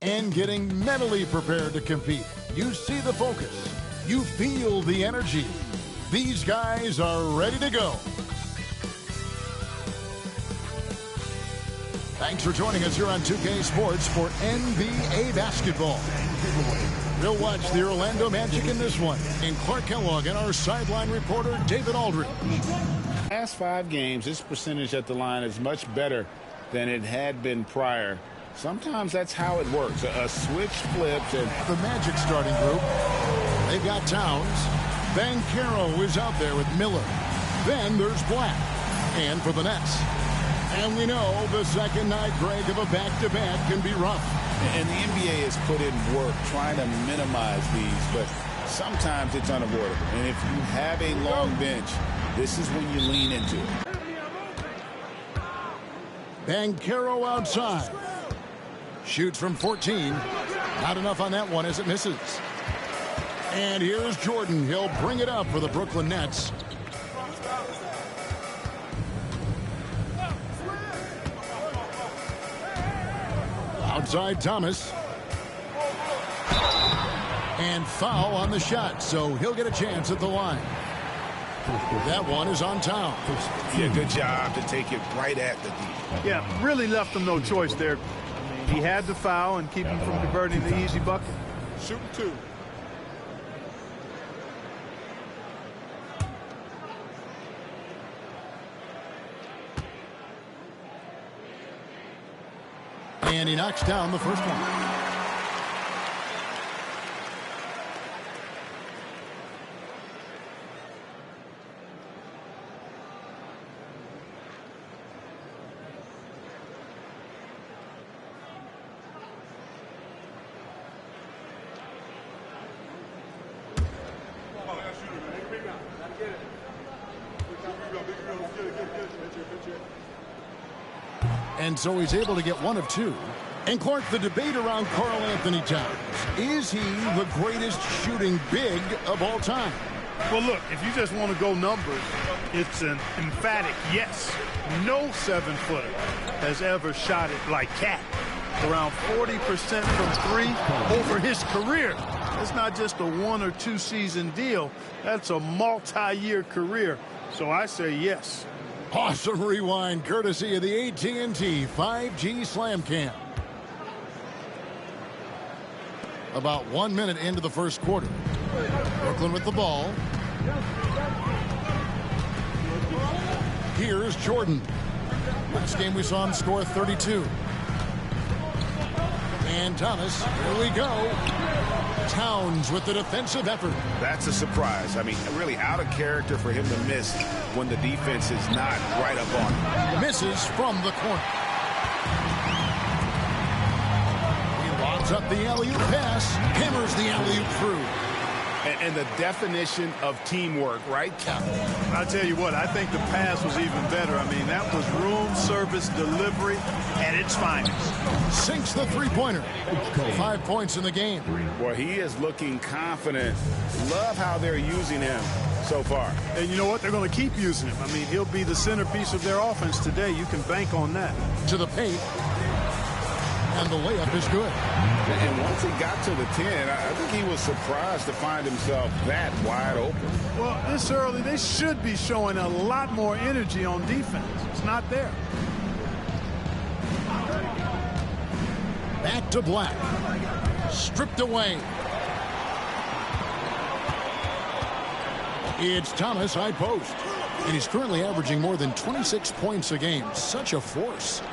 and getting mentally prepared to compete. You see the focus. You feel the energy. These guys are ready to go. Thanks for joining us here on 2K Sports for NBA basketball. We'll watch the Orlando Magic in this one. And Clark Kellogg and our sideline reporter, David Aldridge. Last 5 games, this percentage at the line is much better than it had been prior. Sometimes that's how it works. A switch flips. And the Magic starting group, they've got Towns. Banchero is out there with Miller. Then there's Black. And for the Nets. And we know the second night, Greg, of a back-to-back can be rough. And the NBA has put in work trying to minimize these, but sometimes it's unavoidable. And if you have a long bench, this is when you lean into it. Banchero outside. Shoots from 14. Not enough on that one as it misses. And here's Jordan. He'll bring it up for the Brooklyn Nets. Outside Thomas. And foul on the shot, so he'll get a chance at the line. That one is on Towns. Yeah, good job to take it right at the D. Yeah, really left him no choice there. He had to foul and keep him from converting the easy bucket. Shooting 2. And he knocks down the first one. And so he's able to get 1 of 2. And Clark, the debate around Karl Anthony Towns. Is he the greatest shooting big of all time? Well, look, if you just want to go numbers, it's an emphatic yes. No 7-footer has ever shot it like Cat. Around 40% from 3 over his career. It's not just a 1 or 2 season deal. That's a multi-year career. So I say yes. Awesome rewind courtesy of the AT&T 5G Slam Cam. About 1 minute into the first quarter. Brooklyn with the ball. Here's Jordan. Last game we saw him score 32. And Thomas, here we go. Towns with the defensive effort. That's a surprise. I mean, really out of character for him to miss when the defense is not right up on him. Misses from the corner. He lobs up the alley-oop pass. Hammers the alley-oop through. And the definition of teamwork, right, Captain? I'll tell you what, I think the pass was even better. I mean, that was room service delivery at its finest. Sinks the three-pointer. 5 points in the game. Well, he is looking confident. Love how they're using him so far. And you know what? They're going to keep using him. I mean, he'll be the centerpiece of their offense today. You can bank on that. To the paint. And the layup is good. And once he got to the 10, I think he was surprised to find himself that wide open. Well, this early, they should be showing a lot more energy on defense. It's not there. Back to Black. Stripped away. It's Thomas, high post. And he's currently averaging more than 26 points a game. Such a force.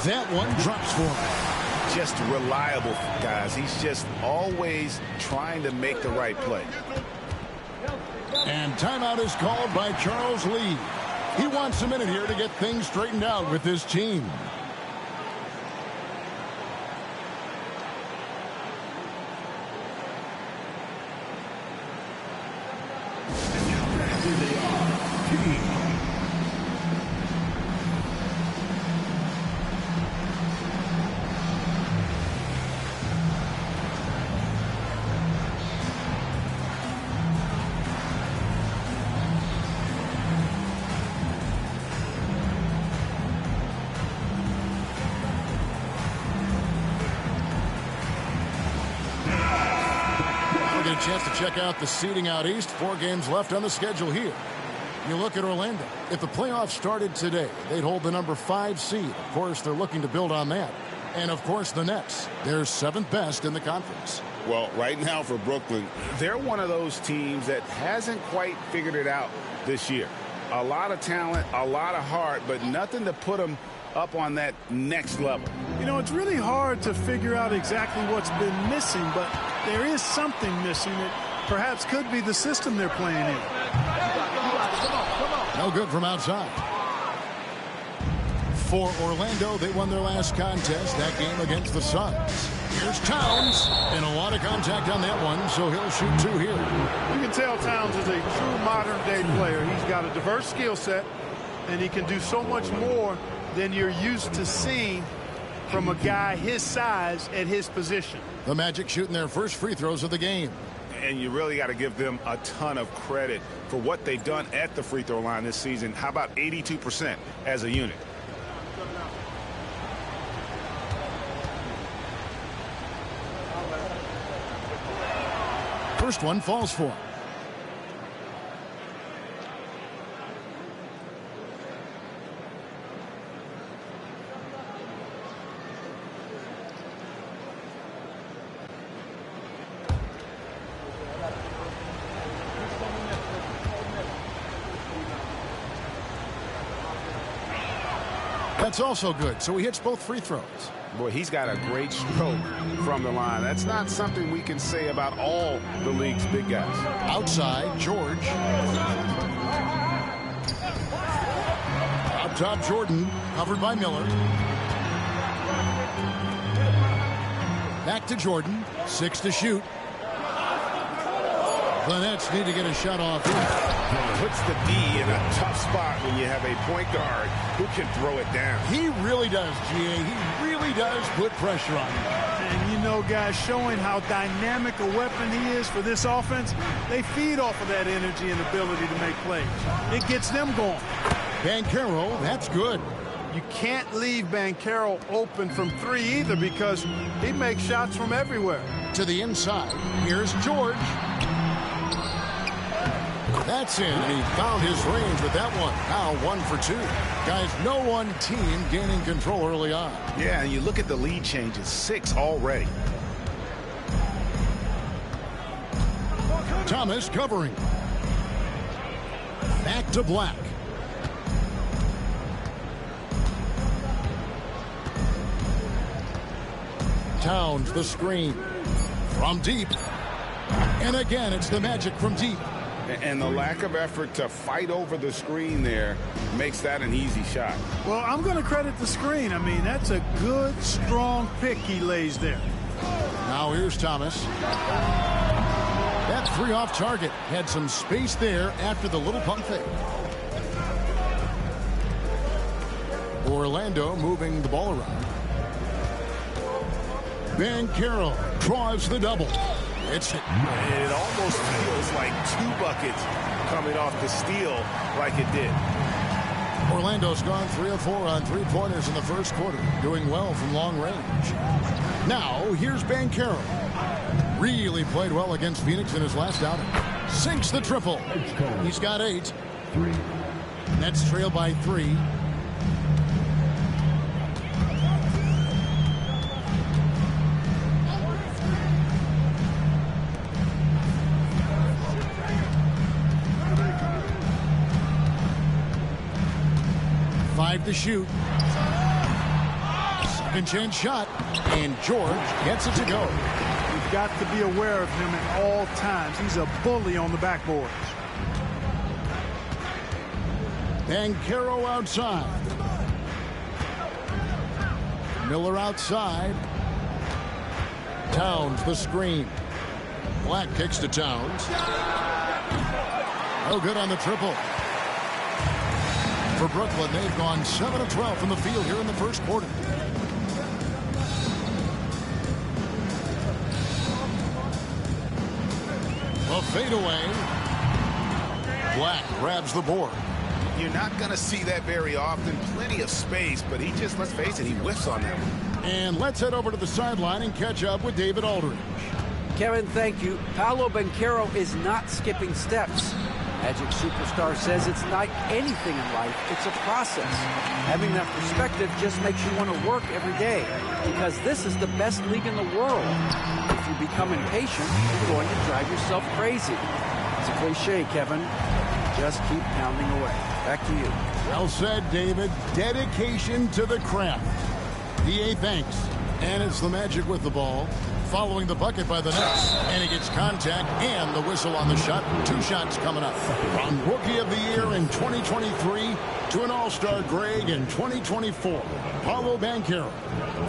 That one drops for him. Just reliable, guys. He's just always trying to make the right play. And timeout is called by Charles Lee. He wants a minute here to get things straightened out with his team. Here they are. get a chance to check out the seeding out east. 4 games left on the schedule here. You look at Orlando. If the playoffs started today, they'd hold the number 5 seed. Of course, they're looking to build on that. And, of course, the Nets. They're 7th best in the conference. Well, right now for Brooklyn, they're one of those teams that hasn't quite figured it out this year. A lot of talent, a lot of heart, but nothing to put them up on that next level. You know, it's really hard to figure out exactly what's been missing, but there is something missing that perhaps could be the system they're playing in. No good from outside. For Orlando, they won their last contest, that game against the Suns. Here's Towns, and a lot of contact on that one, so he'll shoot 2 here. You can tell Towns is a true modern-day player. He's got a diverse skill set, and he can do so much more than you're used to seeing from a guy his size at his position. The Magic shooting their first free throws of the game. And you really got to give them a ton of credit for what they've done at the free throw line this season. How about 82% as a unit? First one falls for him. That's also good, so he hits both free throws. Boy, he's got a great stroke from the line. That's not something we can say about all the league's big guys. Outside, George. Up top, Jordan, covered by Miller. Back to Jordan, 6 to shoot. The Nets need to get a shot off here. Puts the D in a tough spot when you have a point guard who can throw it down. He really does, GA. He really does put pressure on him. And you know, guys, showing how dynamic a weapon he is for this offense, they feed off of that energy and ability to make plays. It gets them going. Banchero, that's good. You can't leave Banchero open from 3 either because he makes shots from everywhere. To the inside, here's George. That's in, and he found his range with that one. Now 1 for 2. Guys, no one team gaining control early on. Yeah, and you look at the lead changes, 6 already. Thomas covering. Back to Black. Towns the screen. From deep. And again, it's the Magic from deep. And the lack of effort to fight over the screen there makes that an easy shot. Well, I'm going to credit the screen. I mean, that's a good, strong pick he lays there. Now here's Thomas. That 3 off target. Had some space there after the little pump fake. Orlando moving the ball around. Banchero draws the double. It's hit. And it almost feels like 2 buckets coming off the steal like it did. Orlando's gone 3 of 4 on 3-pointers in the first quarter, doing well from long range. Now, here's Banchero. Really played well against Phoenix in his last outing. Sinks the triple. He's got 8. Nets trail by 3. To shoot. Second chance shot, and George gets it to go. You've got to be aware of him at all times. He's a bully on the backboards. Banchero outside. Miller outside. Towns the screen. Black kicks to Towns. No good on the triple. For Brooklyn, they've gone 7 of 12 from the field here in the first quarter. A fadeaway. Black grabs the board. You're not going to see that very often. Plenty of space, but he just, let's face it, he whiffs on that one. And let's head over to the sideline and catch up with David Aldridge. Kevin, thank you. Paolo Banchero is not skipping steps. Magic superstar says it's like anything in life, it's a process. Having that perspective just makes you want to work every day, because this is the best league in the world. If you become impatient, you're going to drive yourself crazy. It's a cliche, Kevin. Just keep pounding away. Back to you. Well said, David. Dedication to the craft. DA thanks. And it's the Magic with the ball, following the bucket by the Nets. And he gets contact and the whistle on the shot. 2 shots coming up. From Rookie of the Year in 2023 to an All-Star grade in 2024, Paolo Banchero.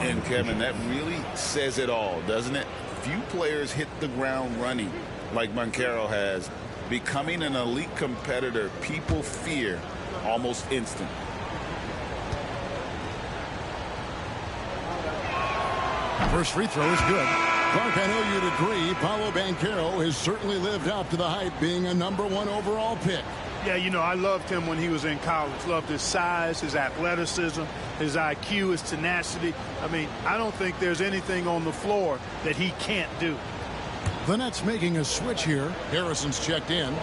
And, Kevin, that really says it all, doesn't it? Few players hit the ground running like Banchero has. Becoming an elite competitor, people fear almost instant. First free throw is good. Clark, I know you'd agree, Paolo Banchero has certainly lived up to the hype, being a #1 overall pick. Yeah, you know, I loved him when he was in college. Loved his size, his athleticism, his IQ, his tenacity. I mean, I don't think there's anything on the floor that he can't do. The Nets making a switch here. Harrison's checked in.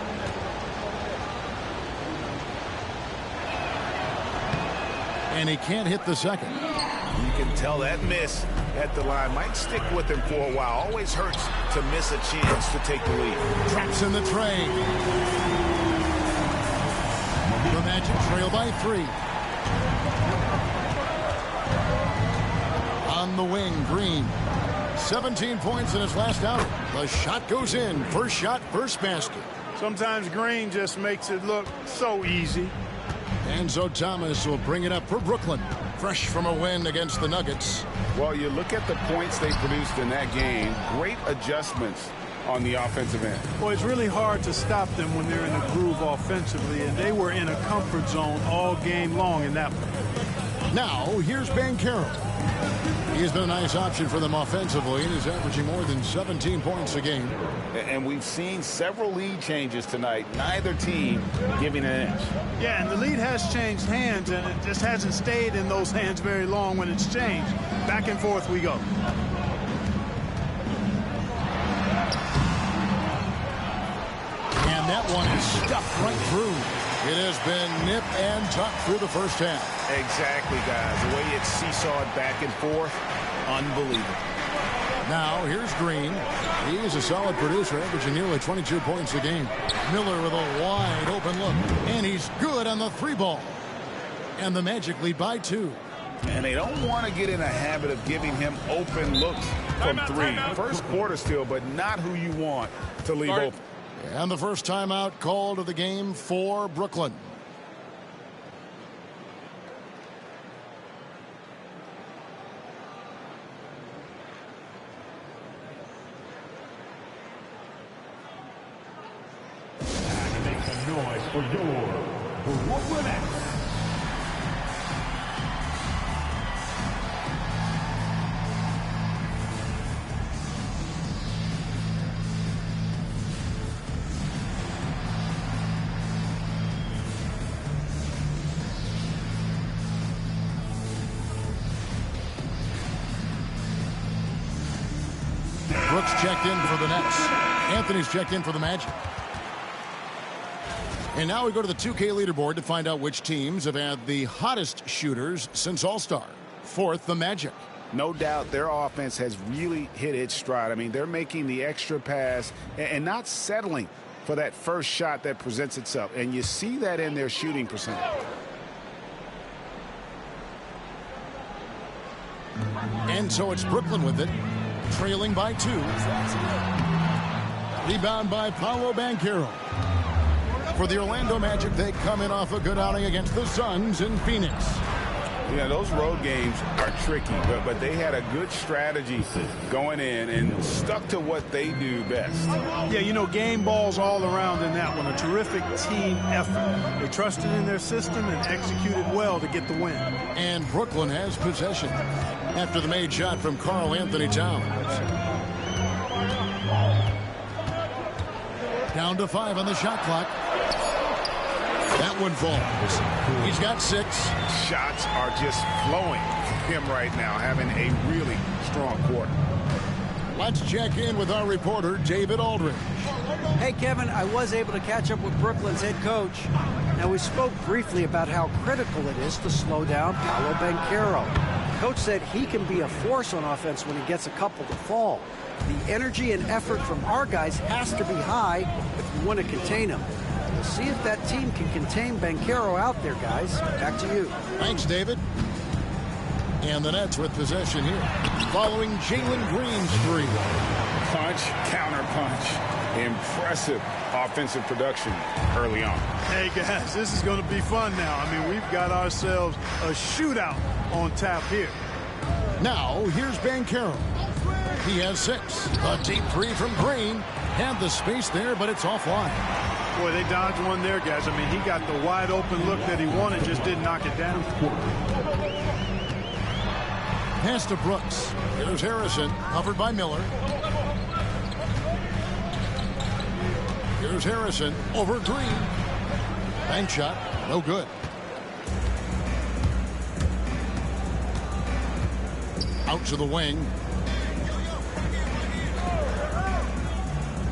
And he can't hit the second. You can tell that miss at the line might stick with him for a while. Always hurts to miss a chance to take the lead. Traps in the tray. The Magic trail by 3. On the wing, Green. 17 points in his last outing. The shot goes in. First shot, first basket. Sometimes Green just makes it look so easy. Enzo Thomas will bring it up for Brooklyn. Fresh from a win against the Nuggets. Well, you look at the points they produced in that game. Great adjustments on the offensive end. Well, it's really hard to stop them when they're in a groove offensively, and they were in a comfort zone all game long in that one. Now, here's Banchero. He's been a nice option for them offensively, and is averaging more than 17 points a game. And we've seen several lead changes tonight. Neither team giving an inch. Yeah, and the lead has changed hands, and it just hasn't stayed in those hands very long when it's changed. Back and forth we go. And that one is stuffed right through. It has been nip and tuck through the first half. Exactly, guys. The way it seesawed back and forth, unbelievable. Now, here's Green. He is a solid producer, averaging nearly 22 points a game. Miller with a wide open look. And he's good on the 3 ball. And the Magic lead by 2. And they don't want to get in a habit of giving him open looks from 3. First quarter still, but not who you want to leave open. And the first timeout called of the game for Brooklyn. Make some noise for your Brooklyn Nets. Brooks checked in for the Nets. Anthony's checked in for the Magic. And now we go to the 2K leaderboard to find out which teams have had the hottest shooters since All-Star. 4th, the Magic. No doubt their offense has really hit its stride. I mean, they're making the extra pass and not settling for that first shot that presents itself. And you see that in their shooting percentage. And so it's Brooklyn with it, trailing by 2. Rebound by Paolo Banchero. For the Orlando Magic, they come in off a good outing against the Suns in Phoenix. Yeah, those road games are tricky, but they had a good strategy going in and stuck to what they do best. Yeah, you know, game balls all around in that one. A terrific team effort. They trusted in their system and executed well to get the win. And Brooklyn has possession after the made shot from Karl Anthony Towns. Down to 5 on the shot clock. That one falls. He's got 6. Shots are just flowing from him right now, having a really strong quarter. Let's check in with our reporter, David Aldridge. Hey, Kevin, I was able to catch up with Brooklyn's head coach. Now, we spoke briefly about how critical it is to slow down Paolo Banchero. Coach said he can be a force on offense when he gets a couple to fall. The energy and effort from our guys has to be high if we want to contain him. We'll see if that team can contain Banchero out there, guys. Back to you. Thanks, David. And the Nets with possession here, following Jalen Green's three. Punch, counter punch. Impressive offensive production early on. Hey, guys, this is going to be fun now. I mean, we've got ourselves a shootout on tap here. Now, here's Banchero. He has 6. A deep three from Green. Had the space there, but it's offline. Boy, they dodged one there, guys. I mean, he got the wide open look that he wanted, just didn't knock it down. Pass to Brooks. Here's Harrison, covered by Miller. Here's Harrison over Green. Bank shot, no good. Out to the wing.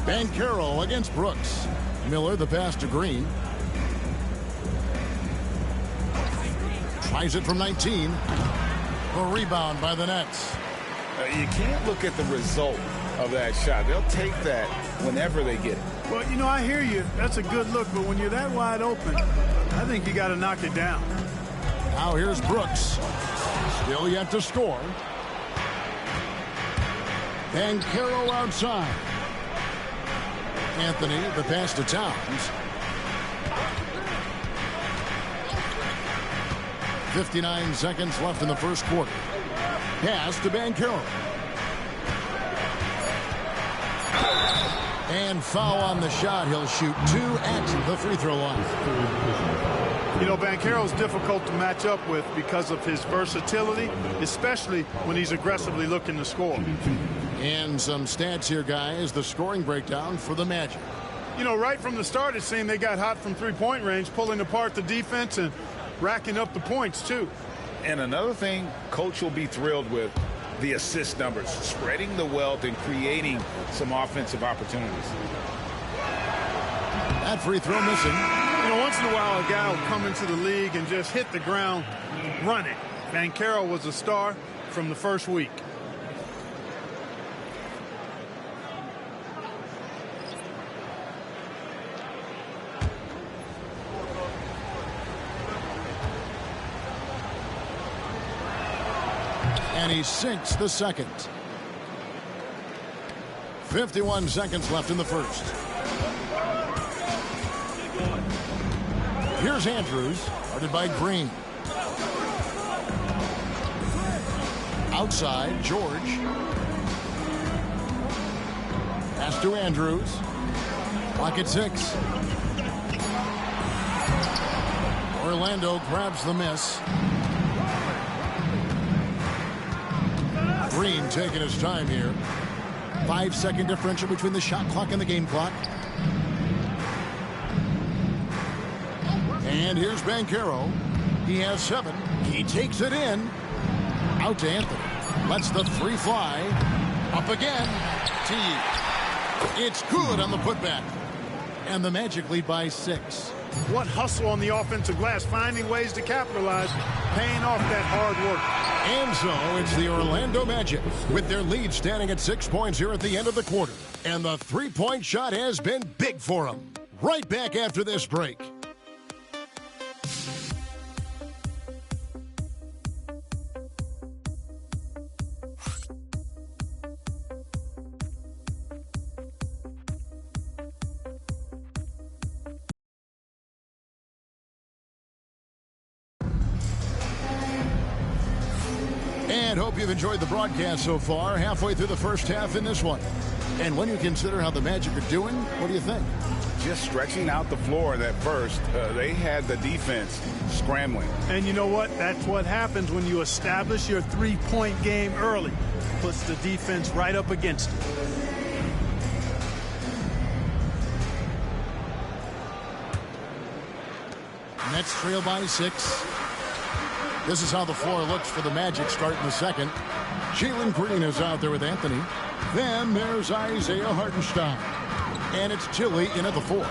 Banchero against Brooks. Miller, the pass to Green. Tries it from 19. A rebound by the Nets. You can't look at the result of that shot. They'll take that whenever they get it. Well, you know, I hear you. That's a good look, but when you're that wide open, I think you got to knock it down. Now here's Brooks. Still yet to score. Banchero outside. Anthony, the pass to Towns. 59 seconds left in the first quarter. Pass to Banchero. And foul on the shot. He'll shoot 2 at the free throw line. You know, Banchero's difficult to match up with because of his versatility, especially when he's aggressively looking to score. And some stats here, guys. The scoring breakdown for the Magic. You know, right from the start, it seemed they got hot from three-point range, pulling apart the defense and racking up the points, too. And another thing Coach will be thrilled with, the assist numbers, spreading the wealth and creating some offensive opportunities. That free throw missing. You know, once in a while, a guy will come into the league and just hit the ground running. Banchero was a star from the first week. And he sinks the second. 51 seconds left in the first. Here's Andrews, guarded by Green. Outside, George. Pass to Andrews. Clock at 6. Orlando grabs the miss. Green taking his time here. 5-second differential between the shot clock and the game clock. And here's Banchero. He has 7. He takes it in. Out to Anthony. Lets the three fly. Up again. T. It's good on the putback. And the Magic lead by 6. What hustle on the offensive glass, finding ways to capitalize, paying off that hard work. And so it's the Orlando Magic with their lead standing at 6 points here at the end of the quarter. And the three-point shot has been big for them. Right back after this break. And hope you've enjoyed the broadcast so far, halfway through the first half in this one. And when you consider how the Magic are doing, what do you think? Just stretching out the floor in that first, they had the defense scrambling. And you know what? That's what happens when you establish your three-point game early. Puts the defense right up against it. Nets trail by 6. This is how the floor looks for the Magic starting the second. Jalen Green is out there with Anthony. Then there's Isaiah Hartenstein. And it's Tilly in at the 4.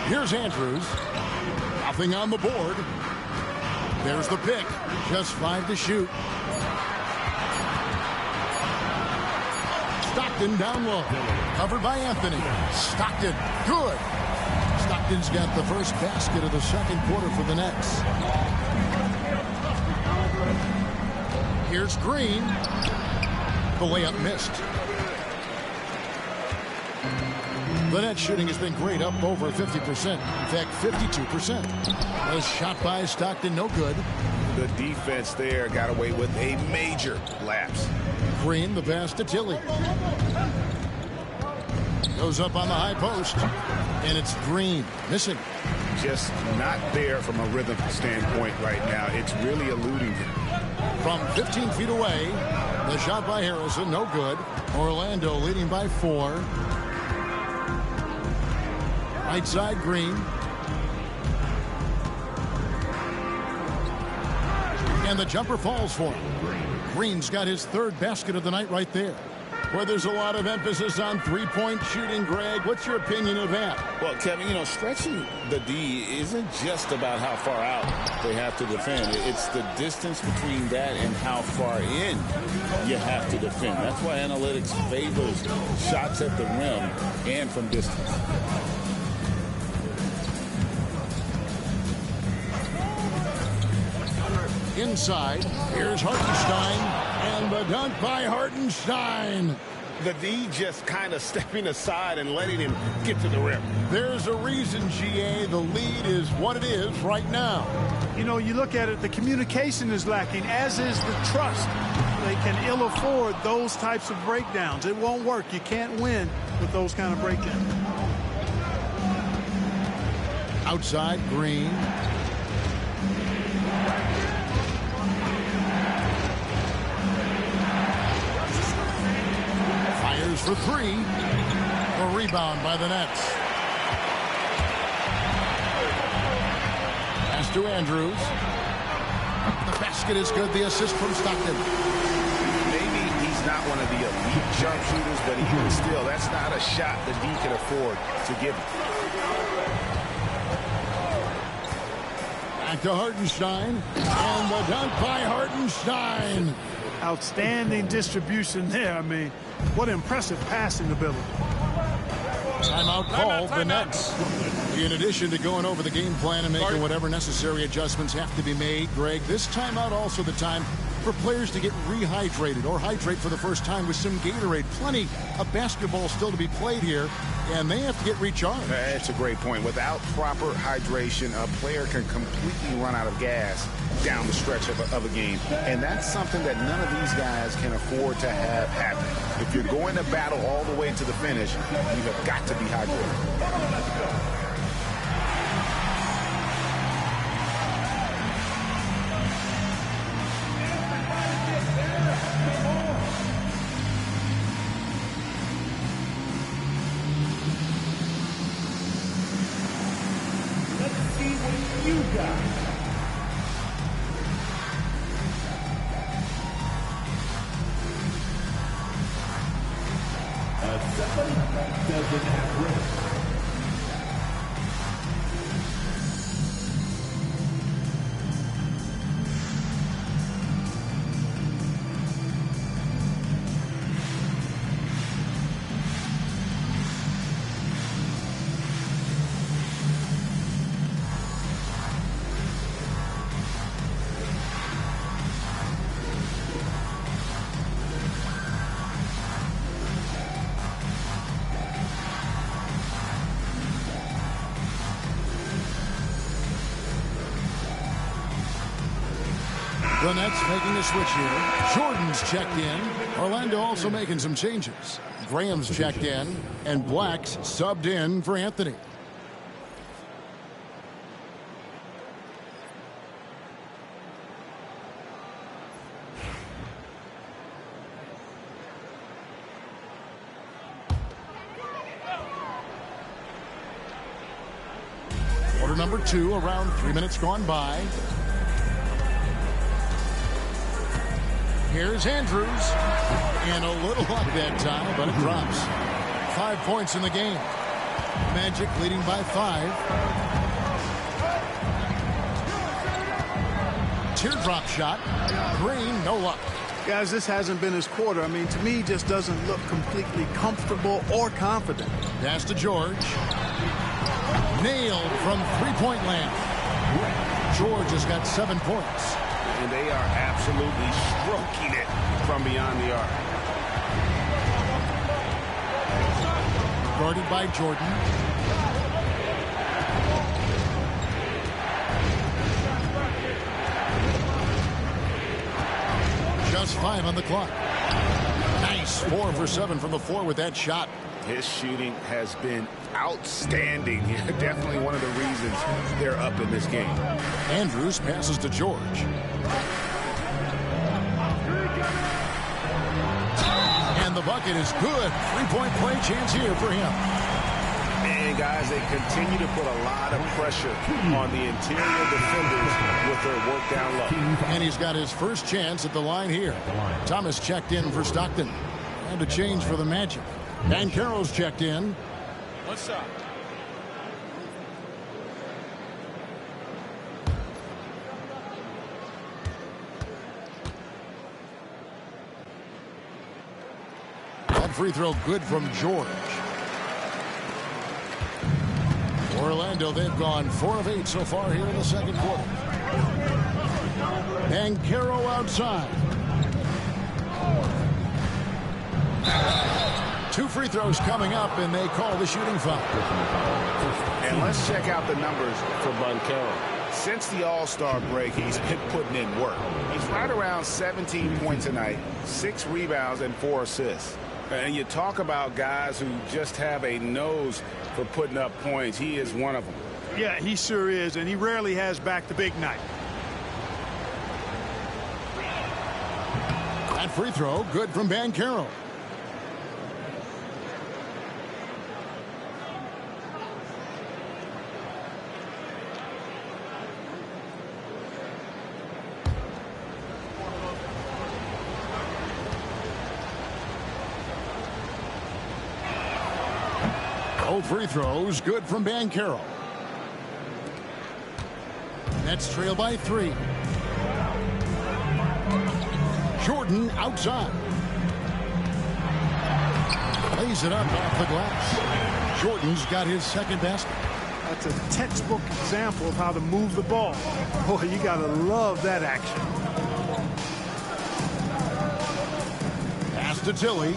Here's Andrews. Nothing on the board. There's the pick. Just 5 to shoot. Stockton down low. Covered by Anthony. Stockton. Good. Stockton's got the first basket of the second quarter for the Nets. Here's Green. The layup missed. The net shooting has been great, up over 50%. In fact, 52%. A shot by Stockton, no good. The defense there got away with a major lapse. Green, the pass to Tilly. Goes up on the high post. And it's Green, missing. Just not there from a rhythm standpoint right now. It's really eluding him. From 15 feet away, the shot by Harrison, no good. Orlando leading by 4. Right side, Green. And the jumper falls for him. Green's got his third basket of the night right there. Where there's a lot of emphasis on three-point shooting, Greg. What's your opinion of that? Well, Kevin, stretching the D isn't just about how far out they have to defend. It's the distance between that and how far in you have to defend. That's why analytics favors shots at the rim and from distance. Inside, here's Hartenstein, and the dunk by Hartenstein. The D just kind of stepping aside and letting him get to the rim. There's a reason, GA, the lead is what it is right now. You look at it, the communication is lacking, as is the trust. They can ill afford those types of breakdowns. It won't work. You can't win with those kind of breakdowns. Outside, Green. For 3. A rebound by the Nets. Pass to Andrews. The basket is good. The assist from Stockton. Maybe he's not one of the elite sharpshooters, but even still, that's not a shot that he can afford to give him. Back to Hartenstein. And the dunk by Hartenstein. Outstanding distribution there. I mean, what impressive passing ability. Timeout called the Nets. In addition to going over the game plan and making whatever necessary adjustments have to be made, Greg, this timeout also the time for players to get rehydrated or hydrate for the first time with some Gatorade. Plenty of basketball still to be played here, and they have to get recharged. That's a great point. Without proper hydration, a player can completely run out of gas down the stretch of a game. And that's something that none of these guys can afford to have happen. If you're going to battle all the way to the finish, you have got to be hydrated. The Nets making a switch here. Jordan's checked in. Orlando also making some changes. Graham's checked in. And Black's subbed in for Anthony. Quarter number 2, around 3 minutes gone by. Here's Andrews. And a little luck that time, but it drops. 5 points in the game. Magic leading by 5. Teardrop shot. Green, no luck. Guys, this hasn't been his quarter. I mean, to me, just doesn't look completely comfortable or confident. Pass to George. Nailed from three-point land. George has got 7 points. And they are absolutely stroking it from beyond the arc. Guarded by Jordan. Just 5 on the clock. Nice 4 for 7 from the floor with that shot. His shooting has been outstanding. Definitely one of the reasons they're up in this game. Andrews passes to George. And the bucket is good. 3-point play chance here for him. And guys, they continue to put a lot of pressure on the interior defenders with their work down low. And he's got his first chance at the line here. Thomas checked in for Stockton. And a change for the Magic. Banchero's checked in. What's up? That free throw good from George. Orlando, they've gone 4 of 8 so far here in the second quarter. Banchero outside. 2 free throws coming up, and they call the shooting foul. And let's check out the numbers for Banchero. Since the All-Star break, he's been putting in work. He's right around 17 points a night, 6 rebounds, and 4 assists. And you talk about guys who just have a nose for putting up points. He is one of them. Yeah, he sure is, and he rarely has back the big night. That free throw, good from Banchero. Free throws good from Banchero. Nets trail by 3. Jordan outside. Lays it up off the glass. Jordan's got his second basket. That's a textbook example of how to move the ball. Boy, you gotta love that action. Pass to Tilly.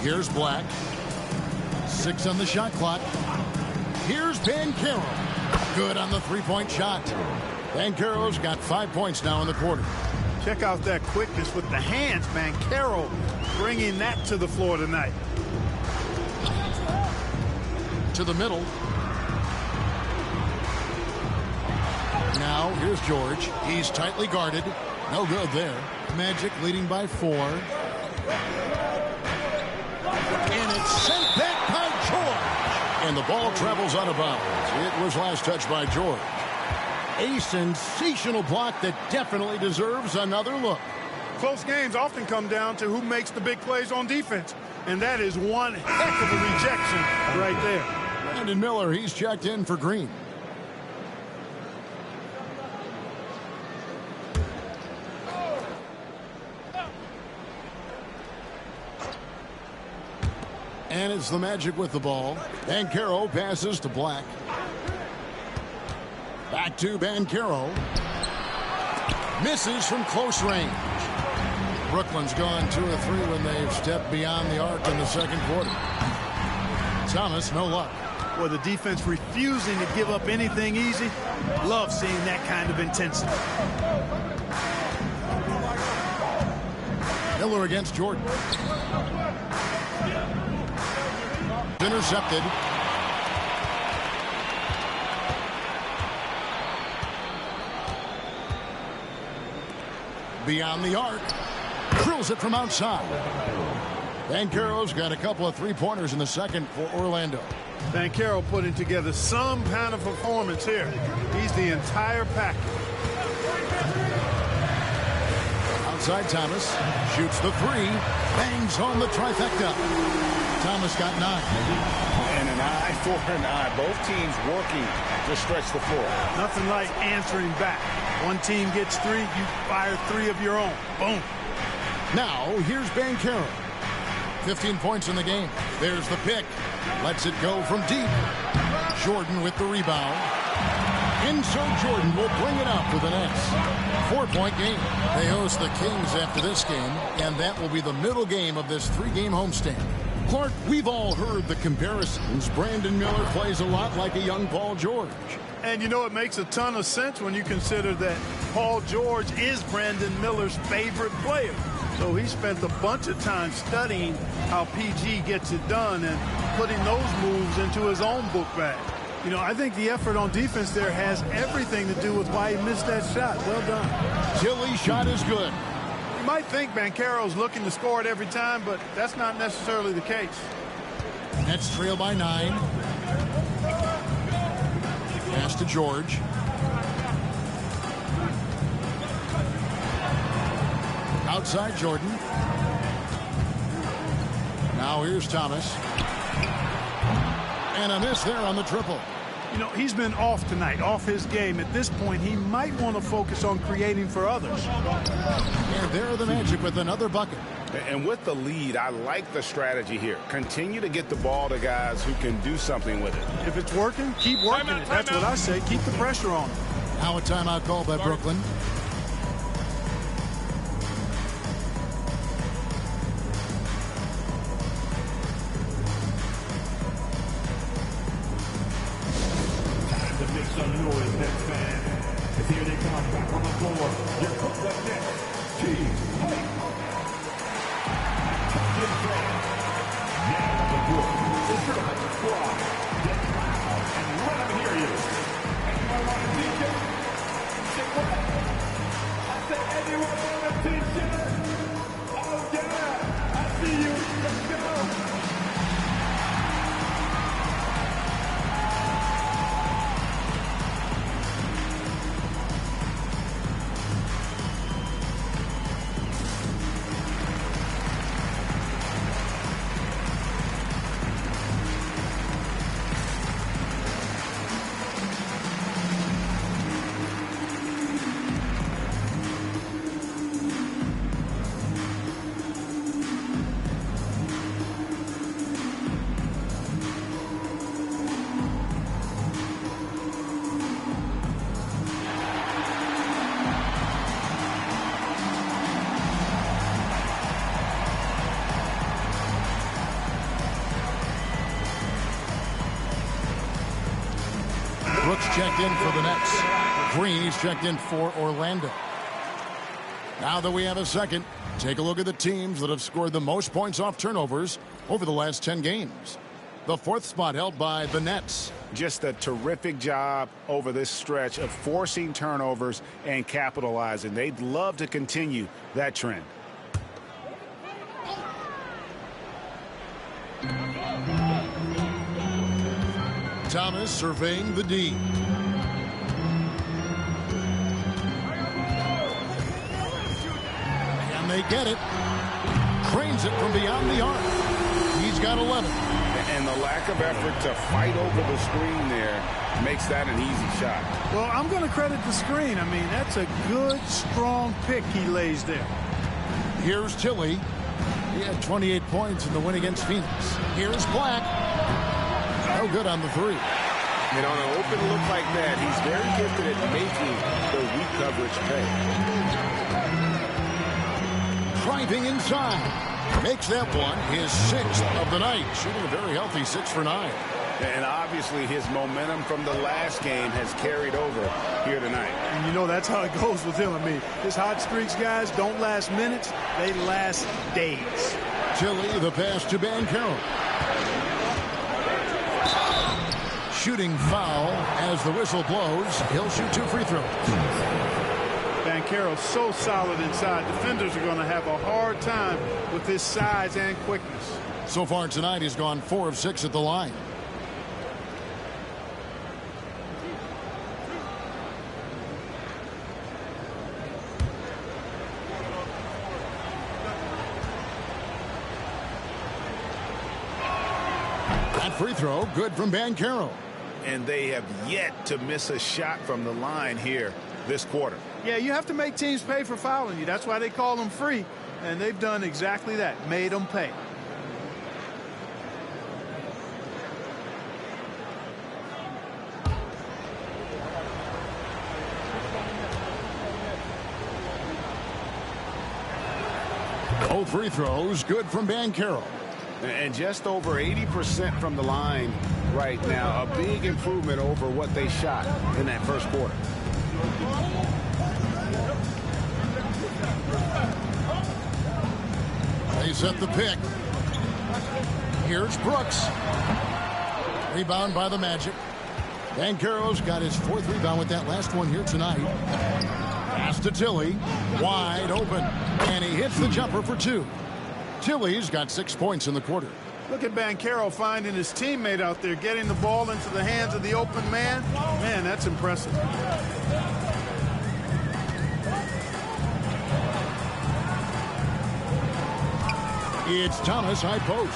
Here's Black. 6 on the shot clock. Here's Banchero. Good on the 3-point shot. Banchero's got 5 points now in the quarter. Check out that quickness with the hands. Banchero bringing that to the floor tonight. To the middle. Now here's George. He's tightly guarded. No good there. Magic leading by 4. And it's sent back by George. And the ball travels out of bounds. It was last touched by George. A sensational block that definitely deserves another look. Close games often come down to who makes the big plays on defense. And that is one heck of a rejection right there. Brandon Miller, he's checked in for Green. And it's the Magic with the ball. Banchero passes to Black. Back to Banchero. Misses from close range. Brooklyn's gone 2 of 3 when they've stepped beyond the arc in the second quarter. Thomas, no luck. Well, the defense refusing to give up anything easy. Love seeing that kind of intensity. Miller against Jordan. Intercepted. Beyond the arc. Drills it from outside. Banchero's got a couple of 3-pointers in the second for Orlando. Banchero putting together some kind of performance here. He's the entire package. Outside Thomas shoots the three, bangs home the trifecta. Thomas got 9. And an eye for an eye. Both teams working to stretch the floor. Nothing like answering back. One team gets 3, you fire 3 of your own. Boom. Now here's Banchero. 15 points in the game. There's the pick. Lets it go from deep. Jordan with the rebound. And so Jordan will bring it up for the Nets. 4-point game. They host the Kings after this game, and that will be the middle game of this 3-game homestand. Clark, we've all heard the comparisons. Brandon Miller plays a lot like a young Paul George. And you know, it makes a ton of sense when you consider that Paul George is Brandon Miller's favorite player. So he spent a bunch of time studying how PG gets it done and putting those moves into his own book bag. You know, I think the effort on defense there has everything to do with why he missed that shot. Well done. Tilly's shot is good. You might think Banchero's looking to score it every time, but that's not necessarily the case. Nets trail by 9. Pass to George. Outside Jordan. Now here's Thomas. And a miss there on the triple. You know, he's been off tonight, off his game. At this point, he might want to focus on creating for others. And there are the Magic with another bucket. And with the lead, I like the strategy here. Continue to get the ball to guys who can do something with it. If it's working, keep working it. That's what I say. Keep the pressure on him. Now a timeout called by Brooklyn. Some noise, Nets fans. As here they come back on the floor. Your Brooklyn Nets team. Now on the court is your Nets squad. Get loud and let them hear you. Anyone want a t-shirt? Say what? I said anyone want a t-shirt? Oh yeah, I see you. Let's go. Brooks checked in for the Nets. Green, he's checked in for Orlando. Now that we have a second, take a look at the teams that have scored the most points off turnovers over the last 10 games. The 4th spot held by the Nets. Just a terrific job over this stretch of forcing turnovers and capitalizing. They'd love to continue that trend. Thomas surveying the D. And they get it. Cranes it from beyond the arc. He's got 11. And the lack of effort to fight over the screen there makes that an easy shot. Well, I'm going to credit the screen. I mean, that's a good, strong pick he lays there. Here's Tilly. He had 28 points in the win against Phoenix. Here's Black. No good on the 3. And on an open look like that, he's very gifted at making the weak coverage pay. Driving inside. Makes that one his 6th of the night. Shooting a very healthy 6 for 9. And obviously his momentum from the last game has carried over here tonight. And you know that's how it goes with him. I mean, his hot streaks, guys, don't last minutes. They last days. Tilly, the pass to Banchero. Shooting foul as the whistle blows. He'll shoot 2 free throws. Banchero's so solid inside. Defenders are going to have a hard time with his size and quickness. So far tonight, he's gone 4 of 6 at the line. That free throw, good from Banchero. And they have yet to miss a shot from the line here this quarter. Yeah, you have to make teams pay for fouling you. That's why they call them free. And they've done exactly that, made them pay. Both free throws, good from Banchero. And just over 80% from the line right now. A big improvement over what they shot in that first quarter. They set the pick. Here's Brooks. Rebound by the Magic. Banchero's got his 4th rebound with that last one here tonight. Pass to Tilly. Wide open. And he hits the jumper for 2. Tilly's got 6 points in the quarter. Look at Banchero finding his teammate out there, getting the ball into the hands of the open man. Man, that's impressive. It's Thomas, high post.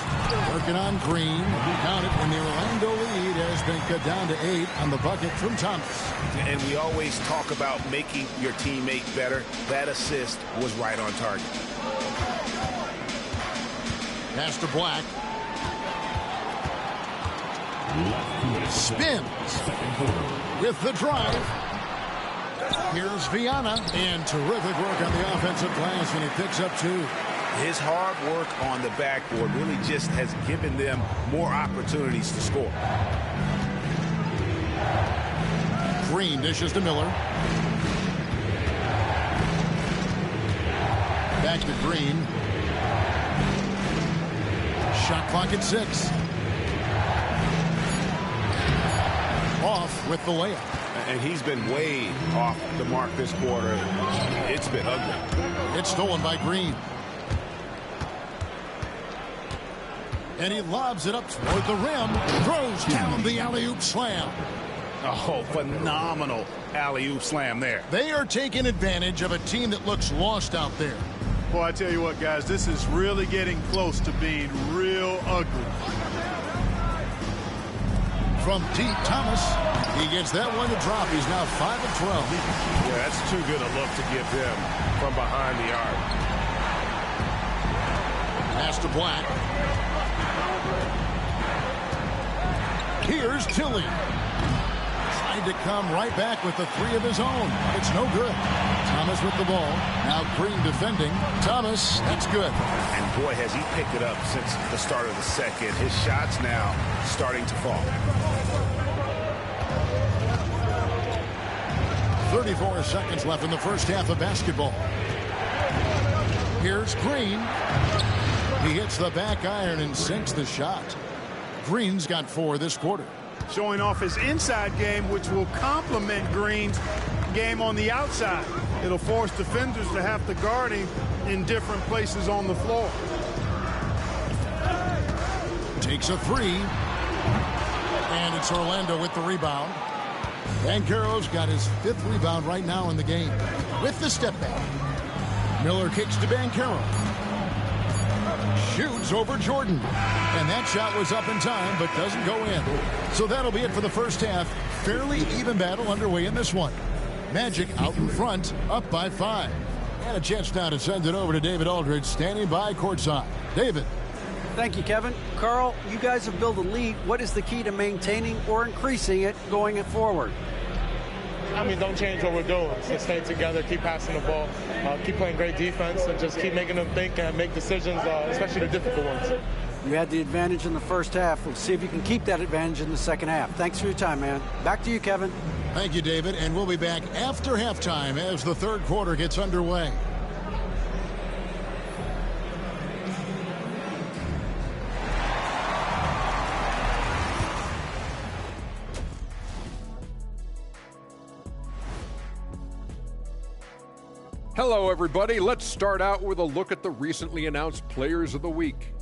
Working on Green. Count it, and the Orlando lead has been cut down to 8 on the bucket from Thomas. And we always talk about making your teammate better. That assist was right on target. Pass to Black. Spins with the drive. Here's Viana. And terrific work on the offensive glass, and he picks up 2. His hard work on the backboard really just has given them more opportunities to score. Green dishes to Miller. Back to Green. Shot clock at 6. Off with the layup. And he's been way off the mark this quarter. It's been ugly. It's stolen by Green. And he lobs it up toward the rim. Throws down the alley-oop slam. Oh, phenomenal alley-oop slam there. They are taking advantage of a team that looks lost out there. Boy, I tell you what, guys, this is really getting close to being real ugly. From deep, Thomas. He gets that one to drop. He's now 5 of 12. Yeah, that's too good a look to give him from behind the arc. Pass to Black. Here's Tilly. Trying to come right back with the three of his own. It's no good. Thomas with the ball. Now Green defending. Thomas, that's good. And boy, has he picked it up since the start of the second. His shots now starting to fall. 34 seconds left in the first half of basketball. Here's Green. He hits the back iron and sinks the shot. Green's got 4 this quarter. Showing off his inside game, which will complement Green's game on the outside. It'll force defenders to have to guard him in different places on the floor. Takes a 3. And it's Orlando with the rebound. Banchero's got his 5th rebound right now in the game. With the step back. Miller kicks to Banchero. Shoots over Jordan. And that shot was up in time, but doesn't go in. So that'll be it for the first half. Fairly even battle underway in this one. Magic out in front, up by 5. And a chance now to send it over to David Aldridge, standing by courtside. David. Thank you, Kevin. Carl, you guys have built a lead. What is the key to maintaining or increasing it going forward? I mean, don't change what we're doing. So stay together, keep passing the ball, keep playing great defense, and just keep making them think and make decisions, especially the difficult ones. You had the advantage in the first half. We'll see if you can keep that advantage in the second half. Thanks for your time, man. Back to you, Kevin. Thank you, David. And we'll be back after halftime as the third quarter gets underway. Hello, everybody. Let's start out with a look at the recently announced Players of the Week.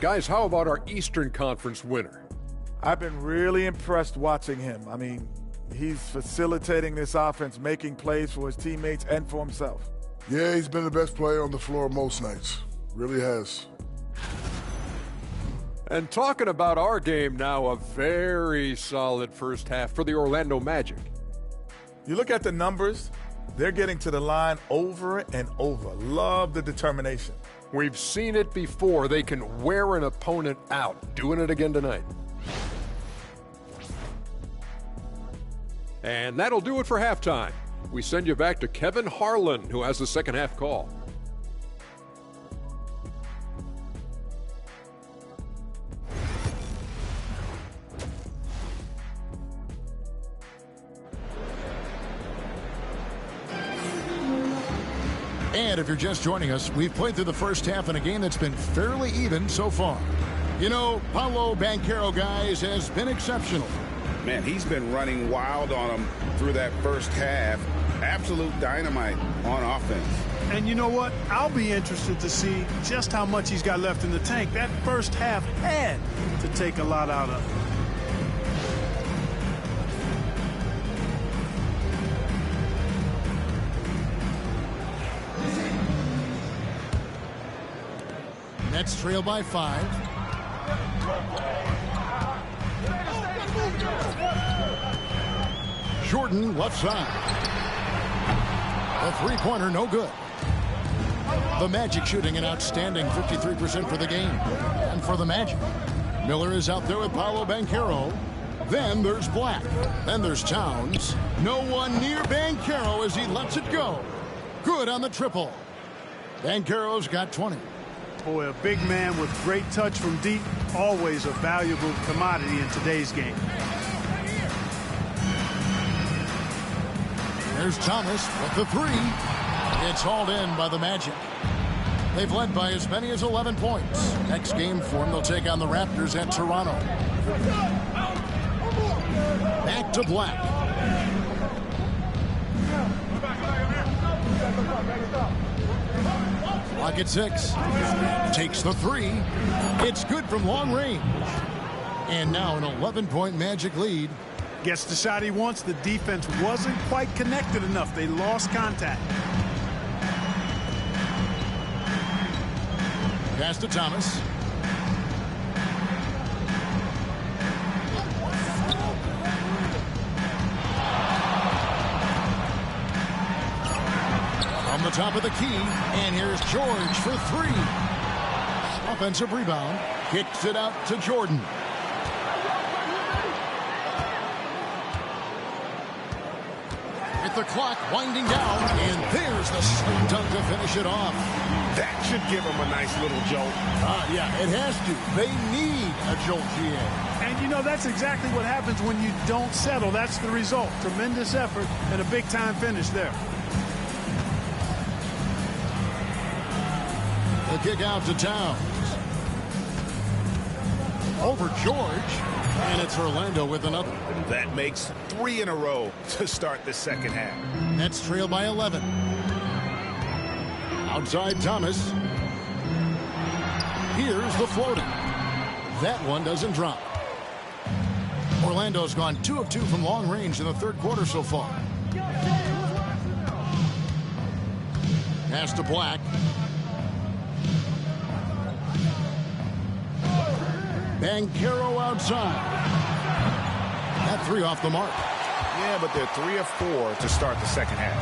Guys, how about our Eastern Conference winner? I've been really impressed watching him. I mean, he's facilitating this offense, making plays for his teammates and for himself. Yeah, he's been the best player on the floor most nights. Really has. And talking about our game now, a very solid first half for the Orlando Magic. You look at the numbers, they're getting to the line over and over. Love the determination. We've seen it before. They can wear an opponent out. Doing it again tonight. And that'll do it for halftime. We send you back to Kevin Harlan, who has the second half call. And if you're just joining us, we've played through the first half in a game that's been fairly even so far. You know, Paolo Banchero, guys, has been exceptional. Man, he's been running wild on them through that first half. Absolute dynamite on offense. And you know what? I'll be interested to see just how much he's got left in the tank. That first half had to take a lot out of him. Nets trail by 5. Jordan left side. The three-pointer no good. The Magic shooting an outstanding 53% for the game. And for the Magic, Miller is out there with Paolo Banchero. Then there's Black. Then there's Towns. No one near Banchero as he lets it go. Good on the triple. Banchero's got 20. Boy, a big man with great touch from deep, always a valuable commodity in today's game. There's Thomas with the three. It's hauled in by the Magic. They've led by as many as 11 points. Next game for them, they'll take on the Raptors at Toronto. Back to Black. Black at 6. Takes the three. It's good from long range. And now an 11-point Magic lead. Gets the shot he wants. The defense wasn't quite connected enough. They lost contact. Pass to Thomas. From the top of the key, and here's George for three. Offensive rebound. Kicks it out to Jordan. With the clock winding down, and there's the slam dunk to finish it off. That should give them a nice little jolt. Yeah, it has to. They need a jolt, GA. And, you know, that's exactly what happens when you don't settle. That's the result. Tremendous effort and a big-time finish there. The kick out to Towns. Over George. And it's Orlando with another. That makes 3 in a row to start the second half. Nets trail by 11. Outside Thomas. Here's the floater. That one doesn't drop. Orlando's gone 2 of 2 from long range in the third quarter so far. Pass to Black. Banchero outside. That three off the mark. Yeah, but they're 3 of 4 to start the second half.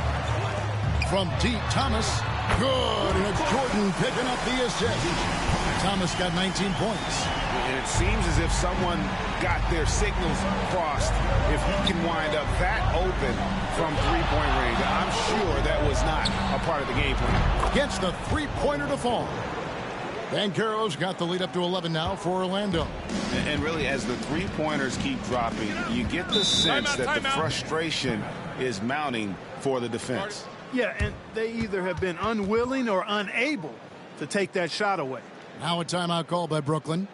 From deep, Thomas. Good. And it's Jordan picking up the assist. Thomas got 19 points. And it seems as if someone got their signals crossed. If he can wind up that open from three-point range, I'm sure that was not a part of the game plan. Gets the three-pointer to fall. Banchero's got the lead up to 11 now for Orlando. And really, as the three-pointers keep dropping, you get the sense that the frustration is mounting for the defense. Yeah, and they either have been unwilling or unable to take that shot away. Now a timeout call by Brooklyn.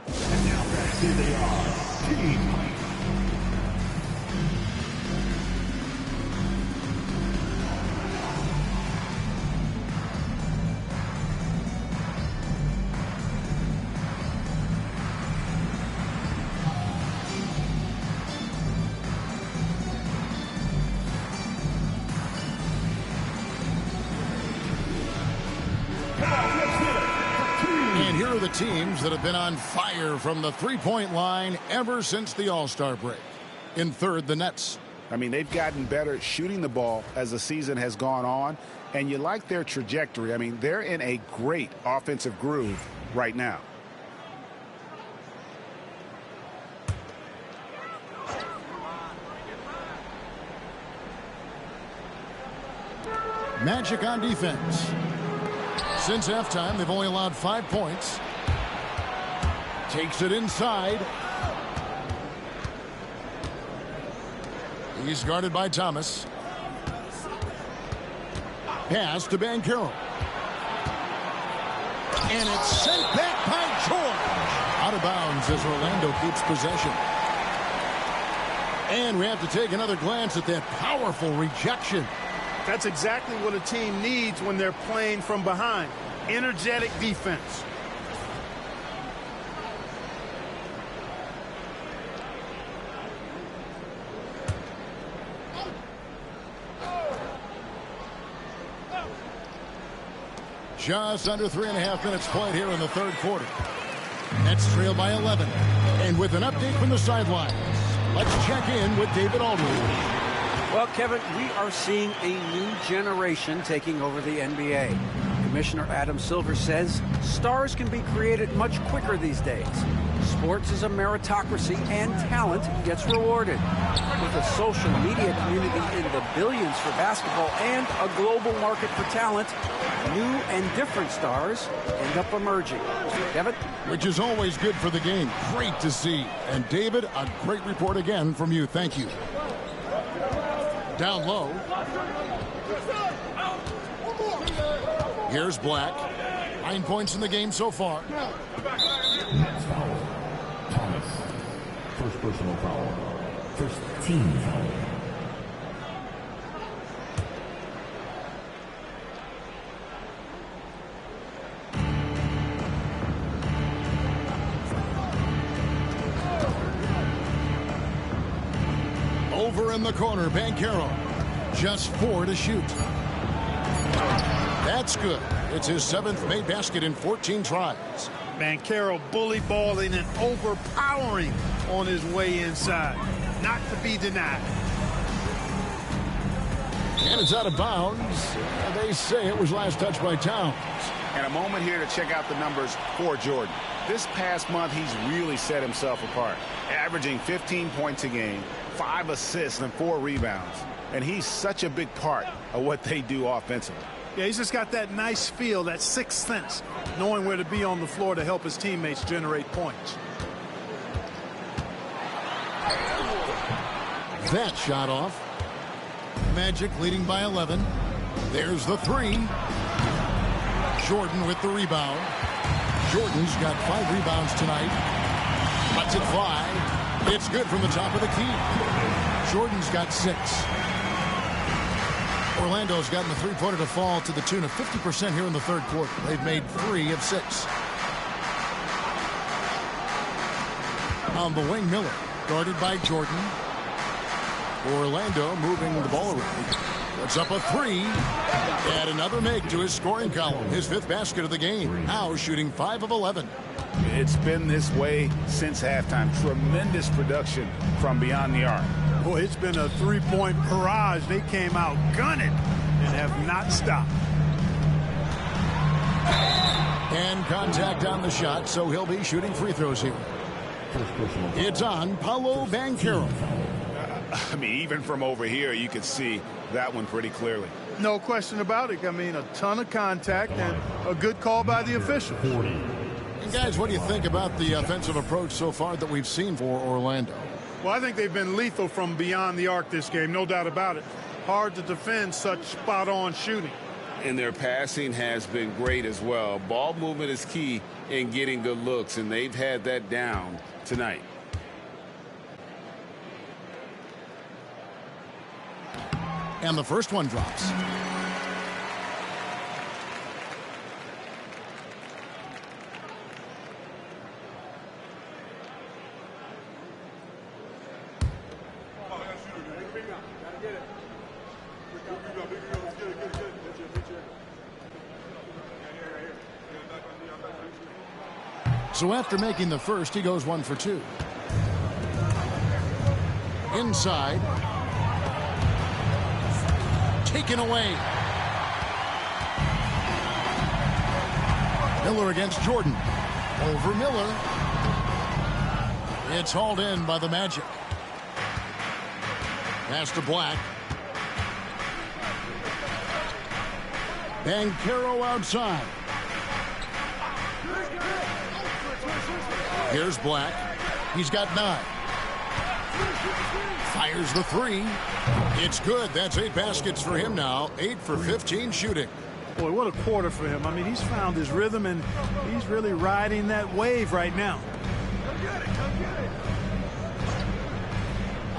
And now back, here they are, Team. are the teams that have been on fire from the three-point line ever since the All-Star break. In third, the Nets. I mean, they've gotten better at shooting the ball as the season has gone on, and you like their trajectory. I mean, they're in a great offensive groove right now. Magic on defense. Since halftime, they've only allowed 5 points. Takes it inside. He's guarded by Thomas. Pass to Banchero. And it's sent back by George. Out of bounds as Orlando keeps possession. And we have to take another glance at that powerful rejection. That's exactly what a team needs when they're playing from behind. Energetic defense. Just under 3.5 minutes played here in the third quarter. Nets trail by 11. And with an update from the sidelines, let's check in with David Aldridge. Well, Kevin, we are seeing a new generation taking over the NBA. Commissioner Adam Silver says stars can be created much quicker these days. Sports is a meritocracy and talent gets rewarded. With a social media community in the billions for basketball and a global market for talent, new and different stars end up emerging. Kevin? Which is always good for the game. Great to see. And David, a great report again from you. Thank you. Down low. Here's Black. 9 points in the game so far. Thomas. First personal foul. First team foul. Over in the corner, Banchero. Just 4 to shoot. That's good. It's his 7th made basket in 14 tries. Banchero bully balling and overpowering on his way inside. Not to be denied. And it's out of bounds. They say it was last touched by Towns. And a moment here to check out the numbers for Jordan. This past month, he's really set himself apart, averaging 15 points a game, 5 assists, and 4 rebounds. And he's such a big part of what they do offensively. Yeah, he's just got that nice feel, that sixth sense, knowing where to be on the floor to help his teammates generate points. That shot off. Magic leading by 11. There's the 3. Jordan with the rebound. Jordan's got 5 rebounds tonight. Lets it fly. It's good from the top of the key. Jordan's got 6. Orlando's gotten the three-pointer to fall to the tune of 50% here in the third quarter. They've made 3 of 6. On the wing, Miller, guarded by Jordan. Orlando moving the ball around. Puts up a 3. Add another make to his scoring column. His 5th basket of the game. Now shooting 5 of 11. It's been this way since halftime. Tremendous production from beyond the arc. Boy, it's been a three-point barrage. They came out gunning and have not stopped. And contact on the shot, so he'll be shooting free throws here. It's on Paolo Banchero. I mean, even from over here, you could see that one pretty clearly. No question about it. I mean, a ton of contact and a good call by the official. And guys, what do you think about the offensive approach so far that we've seen for Orlando? Well, I think they've been lethal from beyond the arc this game, no doubt about it. Hard to defend such spot-on shooting. And their passing has been great as well. Ball movement is key in getting good looks, and they've had that down tonight. And the first one drops. So after making the first, he goes 1 for 2. Inside. Taken away. Miller against Jordan. Over Miller. It's hauled in by the Magic. Pass to Black. Banchero outside. Here's Black. He's got 9. Fires the 3. It's good. That's 8 baskets for him now. 8 for 15 shooting. Boy, what a quarter for him. I mean, he's found his rhythm, and he's really riding that wave right now.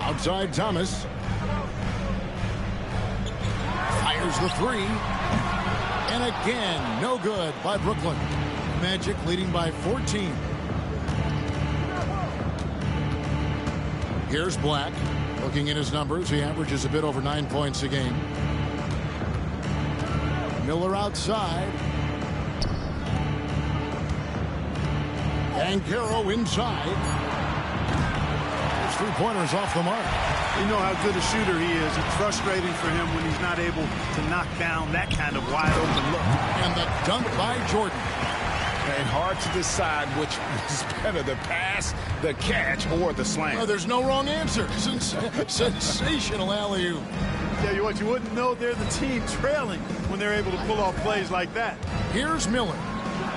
Outside Thomas. Fires the 3. And again, no good by Brooklyn. Magic leading by 14. Here's Black. Looking at his numbers, he averages a bit over 9 points a game. Miller outside. Banchero inside. His three-pointer's off the mark. You know how good a shooter he is. It's frustrating for him when he's not able to knock down that kind of wide-open look. And the dunk by Jordan. And hard to decide which is better, the pass, the catch, or the slam. Well, there's no wrong answer. Sensational alley-oop. Yeah, you wouldn't know they're the team trailing when they're able to pull off plays like that. Here's Miller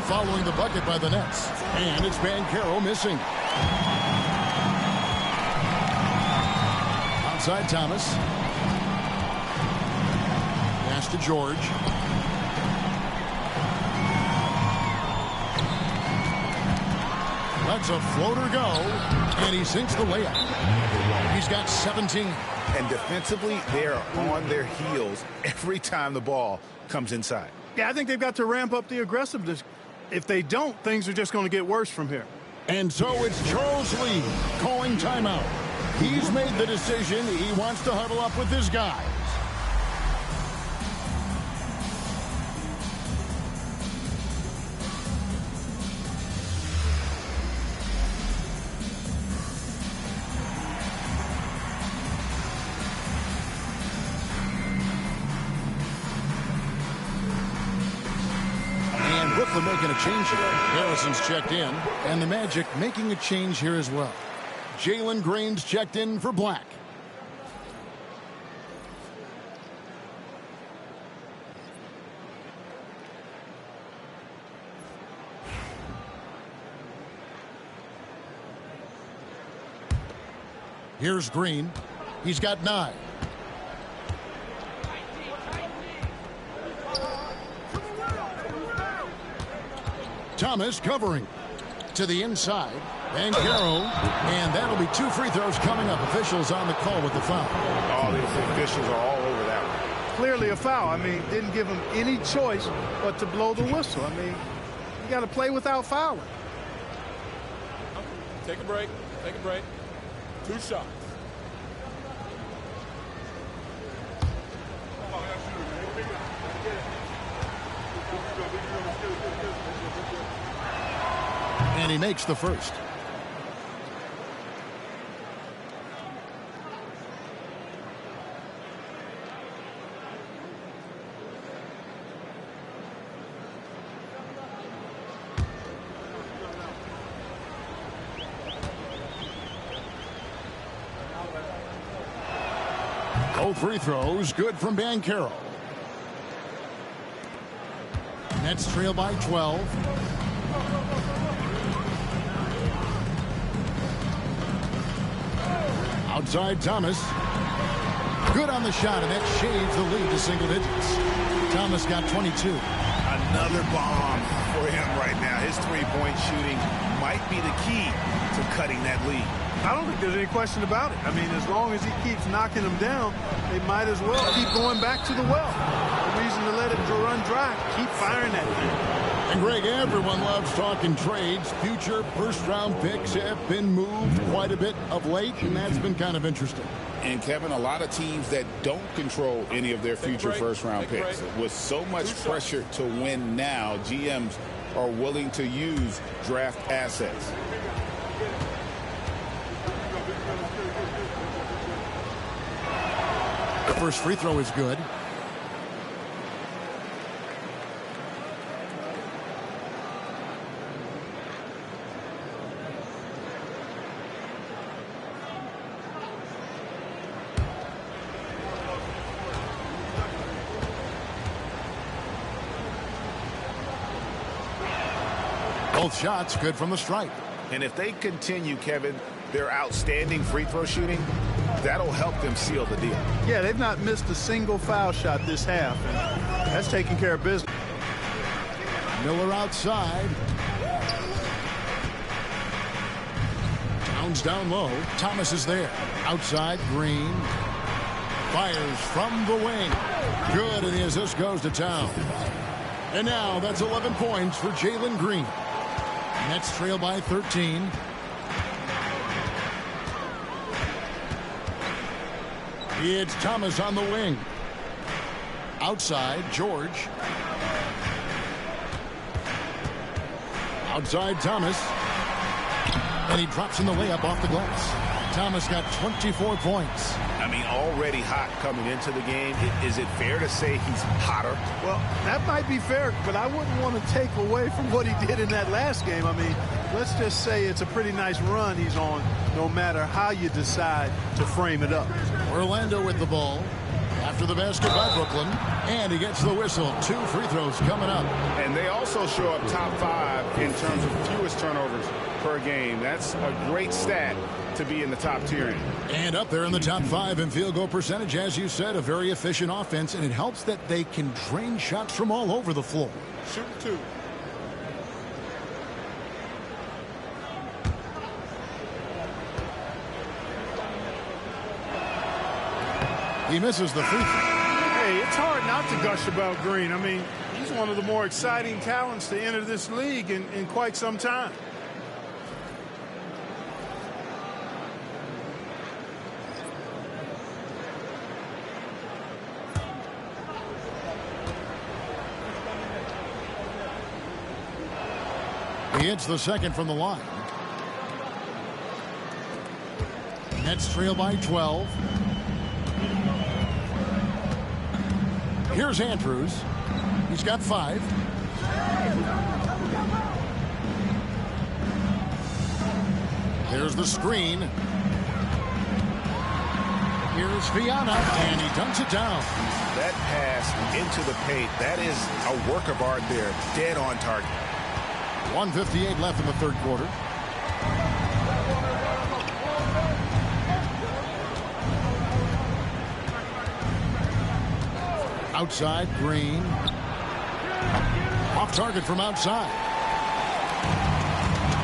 following the bucket by the Nets. And it's Banchero missing. Outside Thomas. Pass to George. Lets a floater go, and he sinks the layup. He's got 17. And defensively, they are on their heels every time the ball comes inside. Yeah, I think they've got to ramp up the aggressiveness. If they don't, things are just going to get worse from here. And so it's Charles Lee calling timeout. He's made the decision. He wants to huddle up with his guys. Brooklyn making a change here. Harrison's checked in, and the Magic making a change here as well. Jalen Green's checked in for Black. Here's Green. He's got 9. Thomas covering to the inside. Banchero, and that'll be 2 free throws coming up. Officials on the call with the foul. Oh, the officials are all over that one. Clearly a foul. I mean, didn't give him any choice but to blow the whistle. I mean, you got to play without fouling. Take a break. Take a break. 2 shots. And he makes the first. Both free throws good from Banchero. Nets trail by 12. Outside Thomas. Good on the shot, and that shaves the lead to single digits. Thomas got 22. Another bomb for him right now. His three-point shooting might be the key to cutting that lead. I don't think there's any question about it. I mean, as long as he keeps knocking them down, they might as well keep going back to the well. No reason to let it run dry. Keep firing that thing. And Greg, everyone loves talking trades. Future first-round picks have been moved quite a bit of late, and that's been kind of interesting. And, Kevin, a lot of teams that don't control any of their future first-round picks. With so much pressure to win now, GMs are willing to use draft assets. The first free throw is good. Both shots good from the stripe. And if they continue, Kevin, their outstanding free throw shooting, that'll help them seal the deal. Yeah, they've not missed a single foul shot this half, and that's taking care of business. Miller outside. Towns down low. Thomas is there. Outside, Green. Fires from the wing. Good, and the assist goes to Towns. And now that's 11 points for Jalen Green. Nets trail by 13. It's Thomas on the wing. Outside, George. Outside, Thomas. And he drops in the layup off the glass. Thomas got 24 points. I mean, already hot coming into the game. Is it fair to say he's hotter? Well, that might be fair, but I wouldn't want to take away from what he did in that last game. I mean, let's just say it's a pretty nice run he's on, no matter how you decide to frame it up. Orlando with the ball. After the basket by Brooklyn. And he gets the whistle. 2 free throws coming up. And they also show up top 5 in terms of fewest turnovers per game. That's a great stat to be in the top tier in. And up there in the top 5 in field goal percentage, as you said, a very efficient offense, and it helps that they can drain shots from all over the floor. Shoot 2. He misses the free throw. Hey, it's hard not to gush about Green. I mean, he's one of the more exciting talents to enter this league in quite some time. He hits the second from the line. Nets trail by 12. Here's Andrews. He's got 5. There's the screen. Here's Fiana, and he dunks it down. That pass into the paint, that is a work of art there. Dead on target. 1:58 left in the third quarter. Outside, Green. Off target from outside.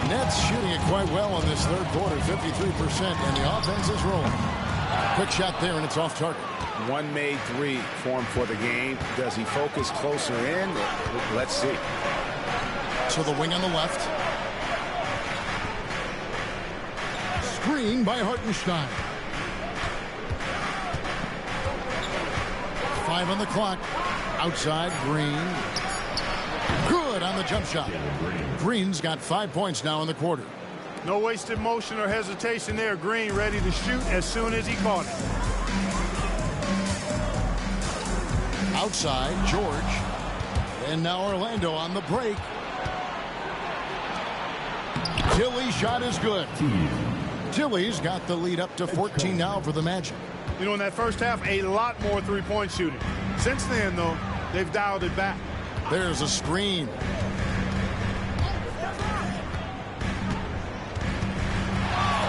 Nets shooting it quite well in this third quarter, 53%, and the offense is rolling. Quick shot there, and it's off target. One made 3 for him for the game. Does he focus closer in? Let's see. To the wing on the left. Screen by Hartenstein. 5 on the clock. Outside, Green. Good on the jump shot. Green's got 5 points now in the quarter. No wasted motion or hesitation there. Green ready to shoot as soon as he caught it. Outside, George. And now Orlando on the break. Tilly's shot is good. Tilly's got the lead up to 14 now for the Magic. You know, in that first half, a lot more three-point shooting. Since then, though, they've dialed it back. There's a screen.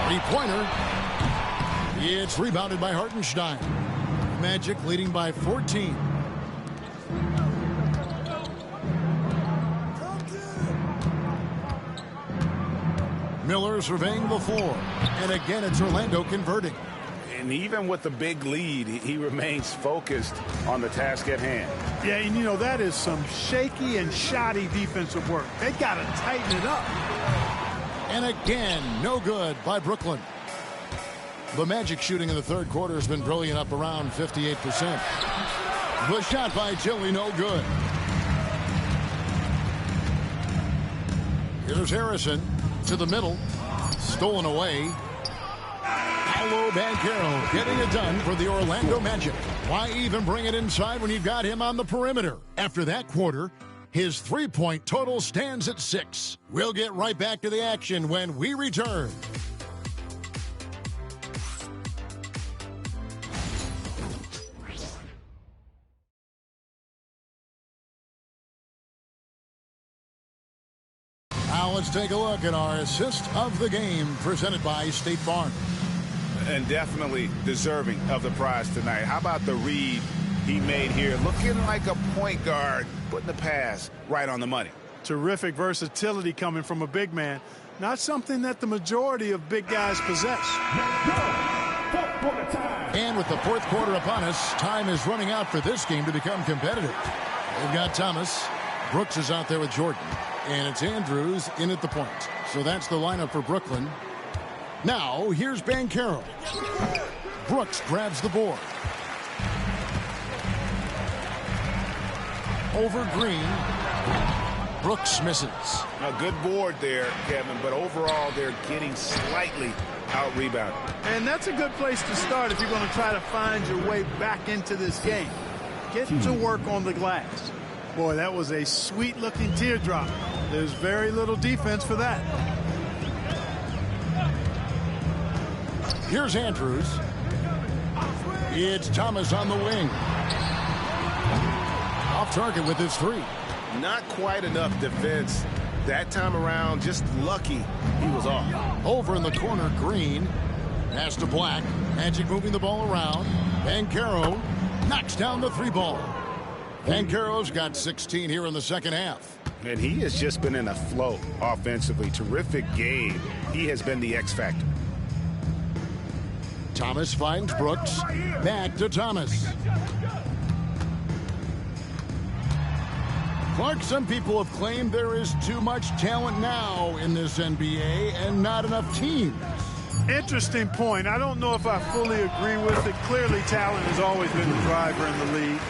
Three-pointer. It's rebounded by Hartenstein. Magic leading by 14. Miller surveying the floor. And again, it's Orlando converting. And even with the big lead, he remains focused on the task at hand. Yeah, and you know, that is some shaky and shoddy defensive work. They got to tighten it up. And again, no good by Brooklyn. The Magic shooting in the third quarter has been brilliant, up around 58%. The shot by Tilly, no good. Here's Harrison to the middle. Stolen away. Paolo Banchero getting it done for the Orlando Magic. Why even bring it inside when you've got him on the perimeter? After that quarter, his three-point total stands at 6. We'll get right back to the action when we return. Now let's take a look at our assist of the game presented by State Farm. And definitely deserving of the prize tonight. How about the read he made here? Looking like a point guard, putting the pass right on the money. Terrific versatility coming from a big man. Not something that the majority of big guys possess. And with the fourth quarter upon us, time is running out for this game to become competitive. They've got Thomas. Brooks is out there with Jordan. And it's Andrews in at the point. So that's the lineup for Brooklyn. Now, here's Banchero. Brooks grabs the board. Over Green. Brooks misses. A good board there, Kevin, but overall they're getting slightly out-rebounded. And that's a good place to start if you're going to try to find your way back into this game. Get to work on the glass. Boy, that was a sweet-looking teardrop. There's very little defense for that. Here's Andrews. It's Thomas on the wing. Off target with his three. Not quite enough defense that time around. Just lucky he was off. Over in the corner, Green. Pass to Black. Magic moving the ball around. Banchero knocks down the three ball. Banchero's got 16 here in the second half. And he has just been in a flow offensively. Terrific game. He has been the X factor. Thomas finds Brooks. Back to Thomas. Clark, some people have claimed there is too much talent now in this NBA and not enough teams. Interesting point. I don't know if I fully agree with it. Clearly, talent has always been the driver in the league.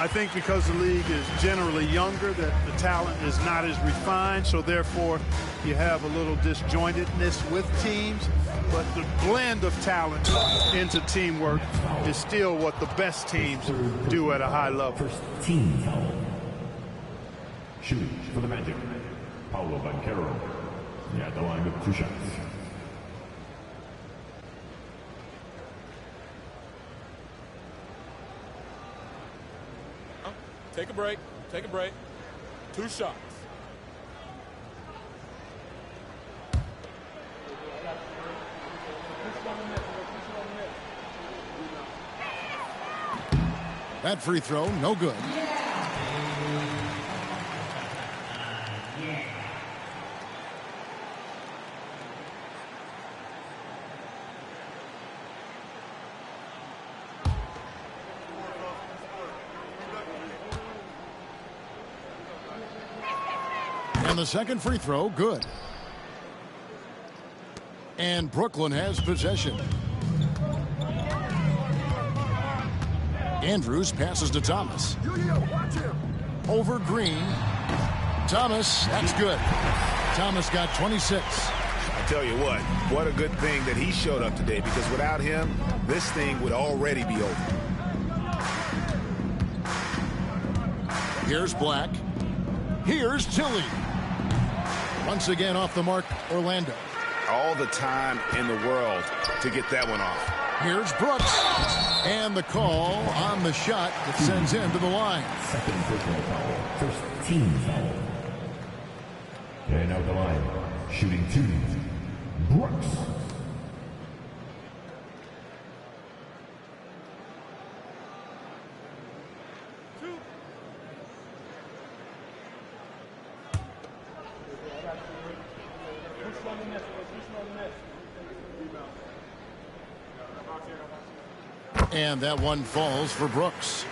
I think because the league is generally younger, that the talent is not as refined, so therefore you have a little disjointedness with teams. But the blend of talent into teamwork is still what the best teams do at a high level. First team foul. Shooting for the Magic, Paolo Banchero. At the line with 2 shots. Take a break. Take a break. 2 shots. That free throw, no good. And the second free throw, good. And Brooklyn has possession. Andrews passes to Thomas. Over Green. Thomas, that's good. Thomas got 26. I tell you what a good thing that he showed up today, because without him, this thing would already be over. Here's Black. Here's Tilly. Once again off the mark, Orlando. All the time in the world to get that one off. Here's Brooks. And the call on the shot that sends him to the line. Second personal foul. First team foul. And out the line, shooting 2, Brooks. And that one falls for Brooks.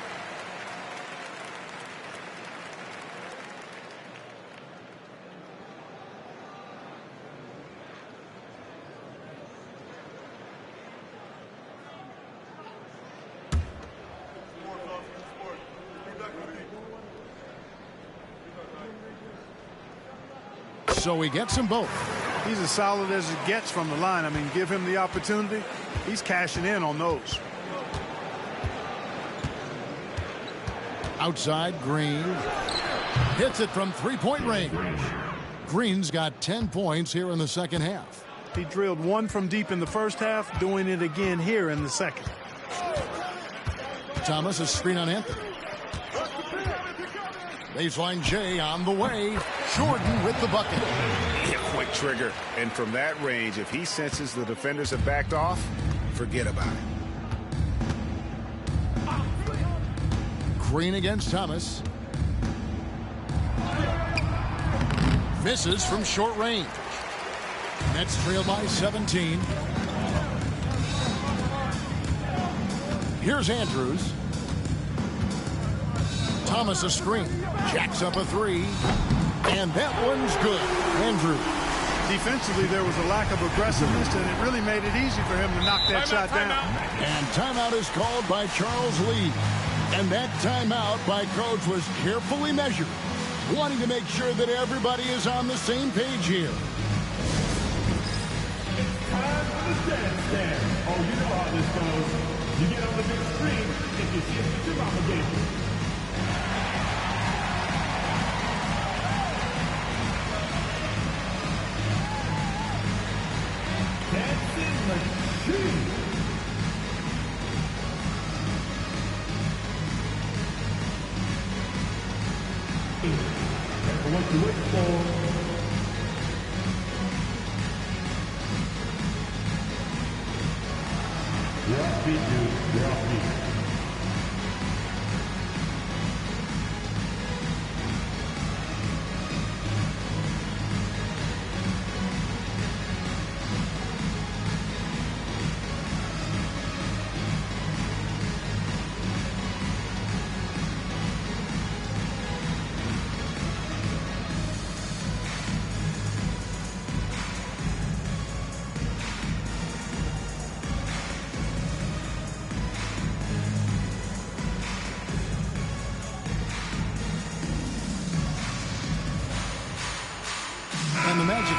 So he gets them both. He's as solid as it gets from the line. I mean, give him the opportunity. He's cashing in on those. Outside, Green hits it from three-point range. Green's got 10 points here in the second half. He drilled one from deep in the first half, doing it again here in the second. Thomas, a screen on Anthony. Baseline J on the way. Jordan with the bucket. A quick trigger. And from that range, if he senses the defenders have backed off, forget about it. Green against Thomas. Misses from short range. Nets trail by 17. Here's Andrews. Thomas a screen. Jacks up a three. And that one's good. Andrews. Defensively, there was a lack of aggressiveness, and it really made it easy for him to knock that shot down. And timeout is called by Charles Lee. And that timeout by Coach was carefully measured, wanting to make sure that everybody is on the same page here. Time for the stand. Oh, you know how this goes. You get on the big screen if you see it your obligation. Dancing machine. That's what you wait for. You're off beat, dude. You're off beat.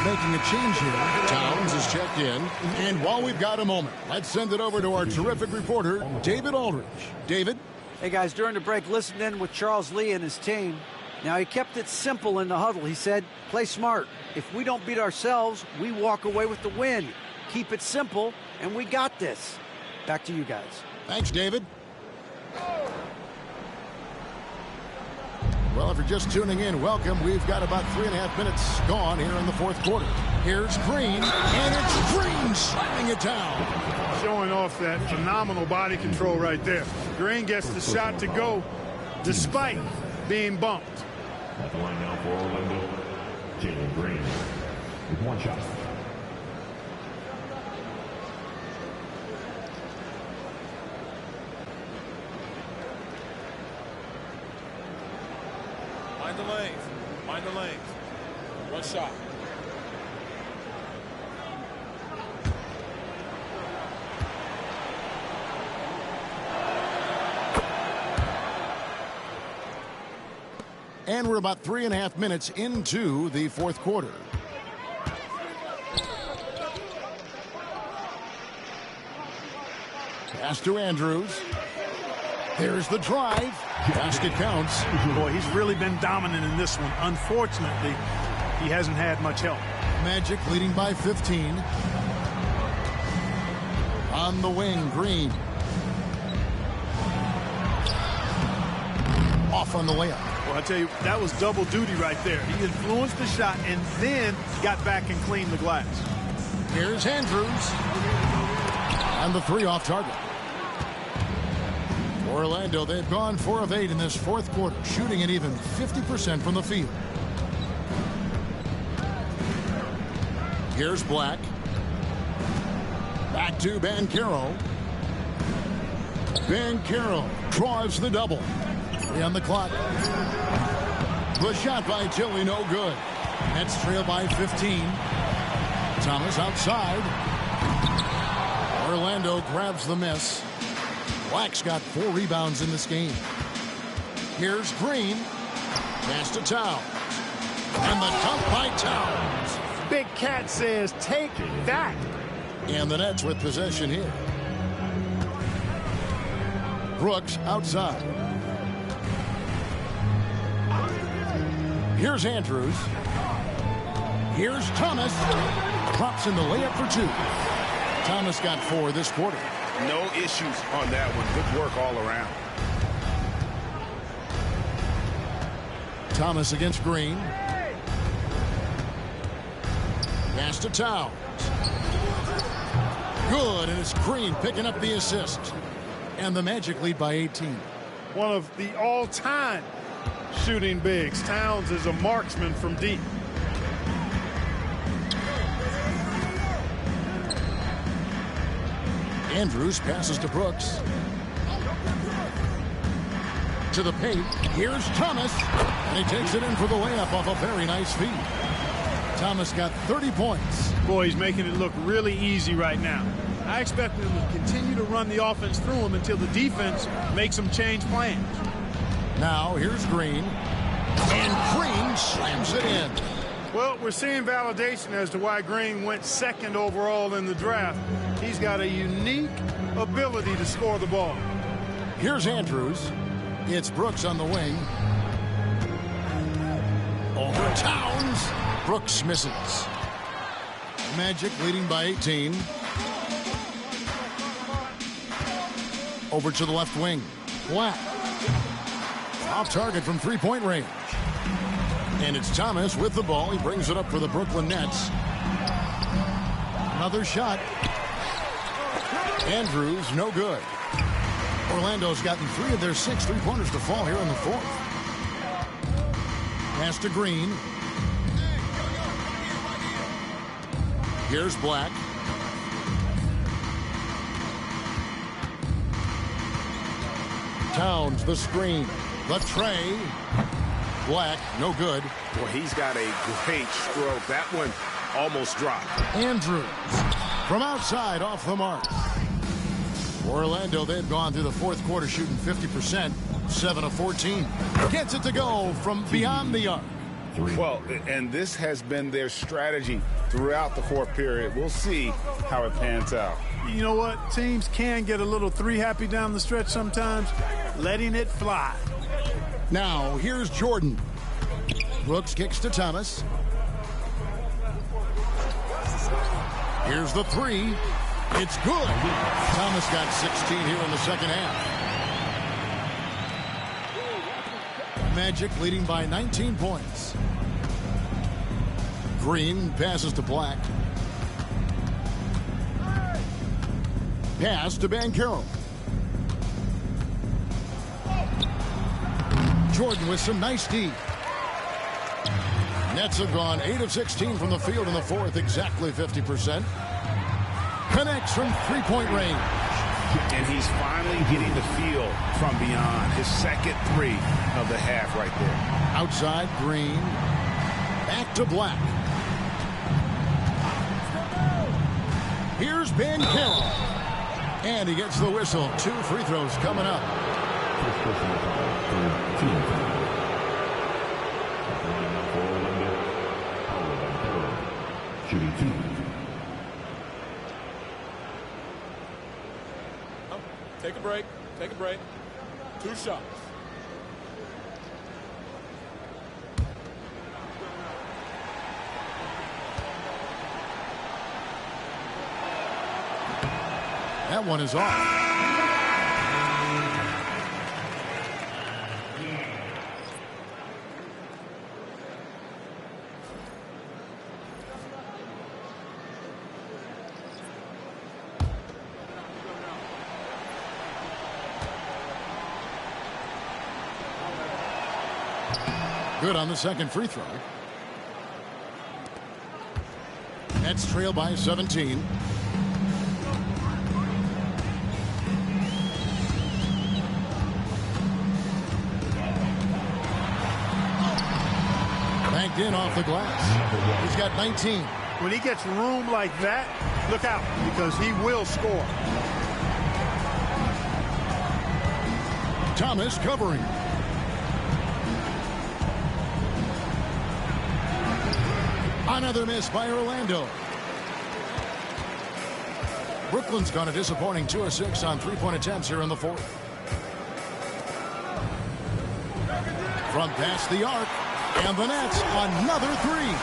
Making a change here. Towns is checked in. And while we've got a moment, let's send it over to our terrific reporter, David Aldridge. David? Hey, guys, during the break, listen in with Charles Lee and his team. Now, he kept it simple in the huddle. He said, play smart. If we don't beat ourselves, we walk away with the win. Keep it simple, and we got this. Back to you guys. Thanks, David. Well, if you're just tuning in, welcome. We've got about 3.5 minutes gone here in the fourth quarter. Here's Green, and it's Green slamming it down. Showing off that phenomenal body control right there. Green gets the shot to go despite being bumped. At the line now for Orlando, Jalen Green with one shot. Mind the lanes. Mind the lanes. One shot. And we're about 3.5 minutes into the fourth quarter. Pass to Andrews. There's the drive. Basket counts. Boy, he's really been dominant in this one. Unfortunately, he hasn't had much help. Magic leading by 15. On the wing, Green. Off on the layup. Well, I tell you, that was double duty right there. He influenced the shot and then got back and cleaned the glass. Here's Andrews. And the three off target. Orlando, they've gone 4 of 8 in this fourth quarter, shooting at even 50% from the field. Here's Black. Back to Banchero. Banchero draws the double. 3 on the clock. The shot by Tilly, no good. Nets trail by 15. Thomas outside. Orlando grabs the miss. Black's got 4 rebounds in this game. Here's Green. Pass to Towns. And the dunk by Towns. Big Cat says, take that. And the Nets with possession here. Brooks outside. Here's Andrews. Here's Thomas. Drops in the layup for 2. Thomas got 4 this quarter. No issues on that one. Good work all around. Thomas against Green. Pass to Towns. Good, and it's Green picking up the assist. And the Magic lead by 18. One of the all-time shooting bigs. Towns is a marksman from deep. Andrews passes to Brooks. To the paint. Here's Thomas. And he takes it in for the layup off a very nice feed. Thomas got 30 points. Boy, he's making it look really easy right now. I expect him to continue to run the offense through him until the defense makes him change plans. Now, here's Green. And Green slams it in. Well, we're seeing validation as to why Green went 2nd overall in the draft. He's got a unique ability to score the ball. Here's Andrews. It's Brooks on the wing. Over Towns. Brooks misses. Magic leading by 18. Over to the left wing. Black. Off target from 3-point range. And it's Thomas with the ball. He brings it up for the Brooklyn Nets. Another shot. Andrews, no good. Orlando's gotten 3 of their 6 3-pointers to fall here in the 4th. Pass to Green. Here's Black. Towns, the screen. The tray. Black, no good. Well, he's got a great stroke. That one almost dropped. Andrews from outside off the mark. Orlando, they've gone through the 4th quarter shooting 50%, 7 of 14. Gets it to go from beyond the arc. Well, and this has been their strategy throughout the 4th period. We'll see how it pans out. You know what? Teams can get a little 3 happy down the stretch sometimes, letting it fly. Now, here's Jordan. Brooks kicks to Thomas. Here's the 3. It's good. Thomas got 16 here in the second half. Magic leading by 19 points. Green passes to Black. Pass to Banchero. Jordan with some nice D. Nets have gone 8 of 16 from the field in the 4th, exactly 50%. Connects from 3-point range. And he's finally getting the feel from beyond. His second 3 of the half right there. Outside, Green. Back to Black. Here's Banchero. And he gets the whistle. 2 free throws coming up. Shooting 2. Take a break. Take a break. 2 shots. That one is off. Good on the second free throw. Nets trail by 17. Banked in off the glass. He's got 19. When he gets room like that, look out, because he will score. Thomas covering. Another miss by Orlando. Brooklyn's gone a disappointing 2 of 6 on three-point attempts here in the fourth. From past the arc, and the Nets, another three.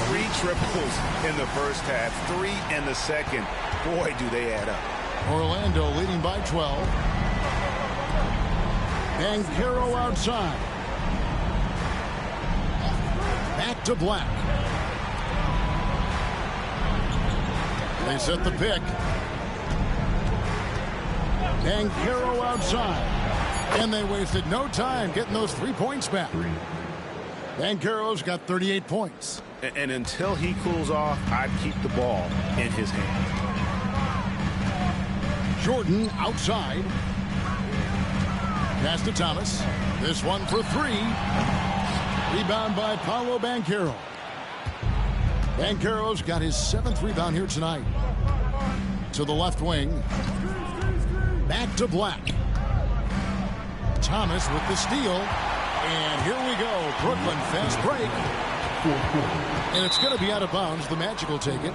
3 triples in the first half, 3 in the second. Boy, do they add up. Orlando leading by 12. Banchero outside. Back to Black. They set the pick. Banchero outside. And they wasted no time getting those 3 points back. Banchero's got 38 points. And until he cools off, I'd keep the ball in his hand. Jordan outside. Pass to Thomas. This one for 3. Rebound by Paolo Banchero. Banchero's got his 7th rebound here tonight. To the left wing. Back to Black. Thomas with the steal. And here we go. Brooklyn fast break. And it's going to be out of bounds. The Magic will take it.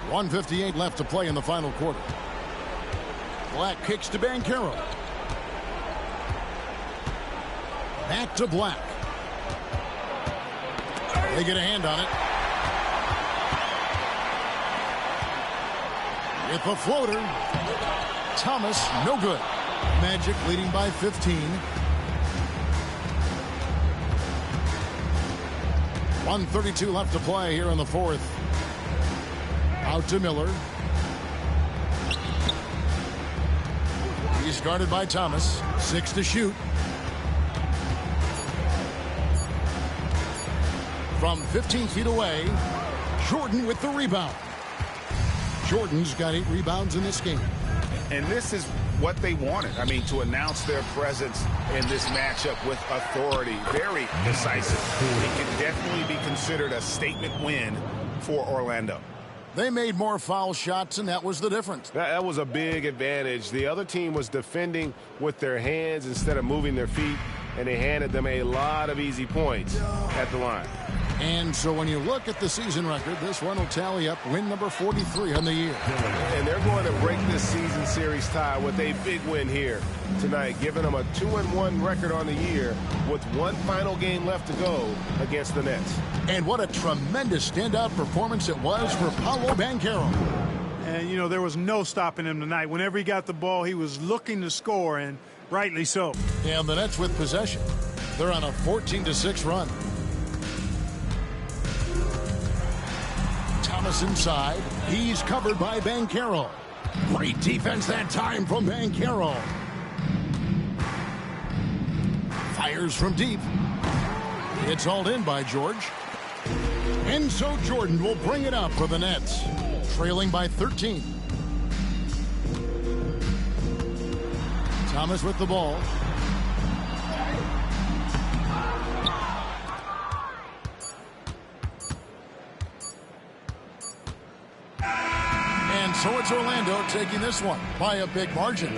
.158 left to play in the final quarter. Black kicks to Banchero. Back to Black. They get a hand on it. With the floater. Thomas, no good. Magic leading by 15. 1:32 left to play here in the fourth. Out to Miller. He's guarded by Thomas. 6 to shoot. From 15 feet away, Jordan with the rebound. Jordan's got 8 rebounds in this game. And this is what they wanted. I mean, to announce their presence in this matchup with authority. Very decisive. It can definitely be considered a statement win for Orlando. They made more foul shots, and that was the difference. That was a big advantage. The other team was defending with their hands instead of moving their feet, and they handed them a lot of easy points at the line. And so when you look at the season record, this one will tally up win number 43 on the year. And they're going to break this season series tie with a big win here tonight, giving them a 2-1 record on the year with one final game left to go against the Nets. And what a tremendous standout performance it was for Paolo Banchero. And, you know, there was no stopping him tonight. Whenever he got the ball, he was looking to score, and rightly so. And the Nets with possession. They're on a 14-6 run. Thomas inside. He's covered by Banchero. Great defense that time from Banchero. Fires from deep. It's hauled in by George. And so Jordan will bring it up for the Nets. Trailing by 13. Thomas with the ball. And so it's Orlando taking this one by a big margin.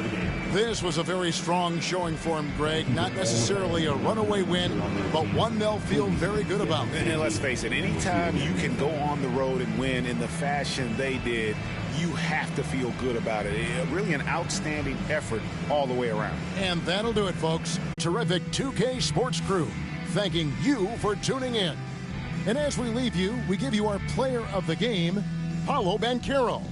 This was a very strong showing for him, Greg. Not necessarily a runaway win, but one they'll feel very good about. And let's face it, anytime you can go on the road and win in the fashion they did, you have to feel good about it. Really an outstanding effort all the way around. And that'll do it, folks. Terrific 2K Sports crew thanking you for tuning in. And as we leave you, we give you our player of the game, Paolo Banchero.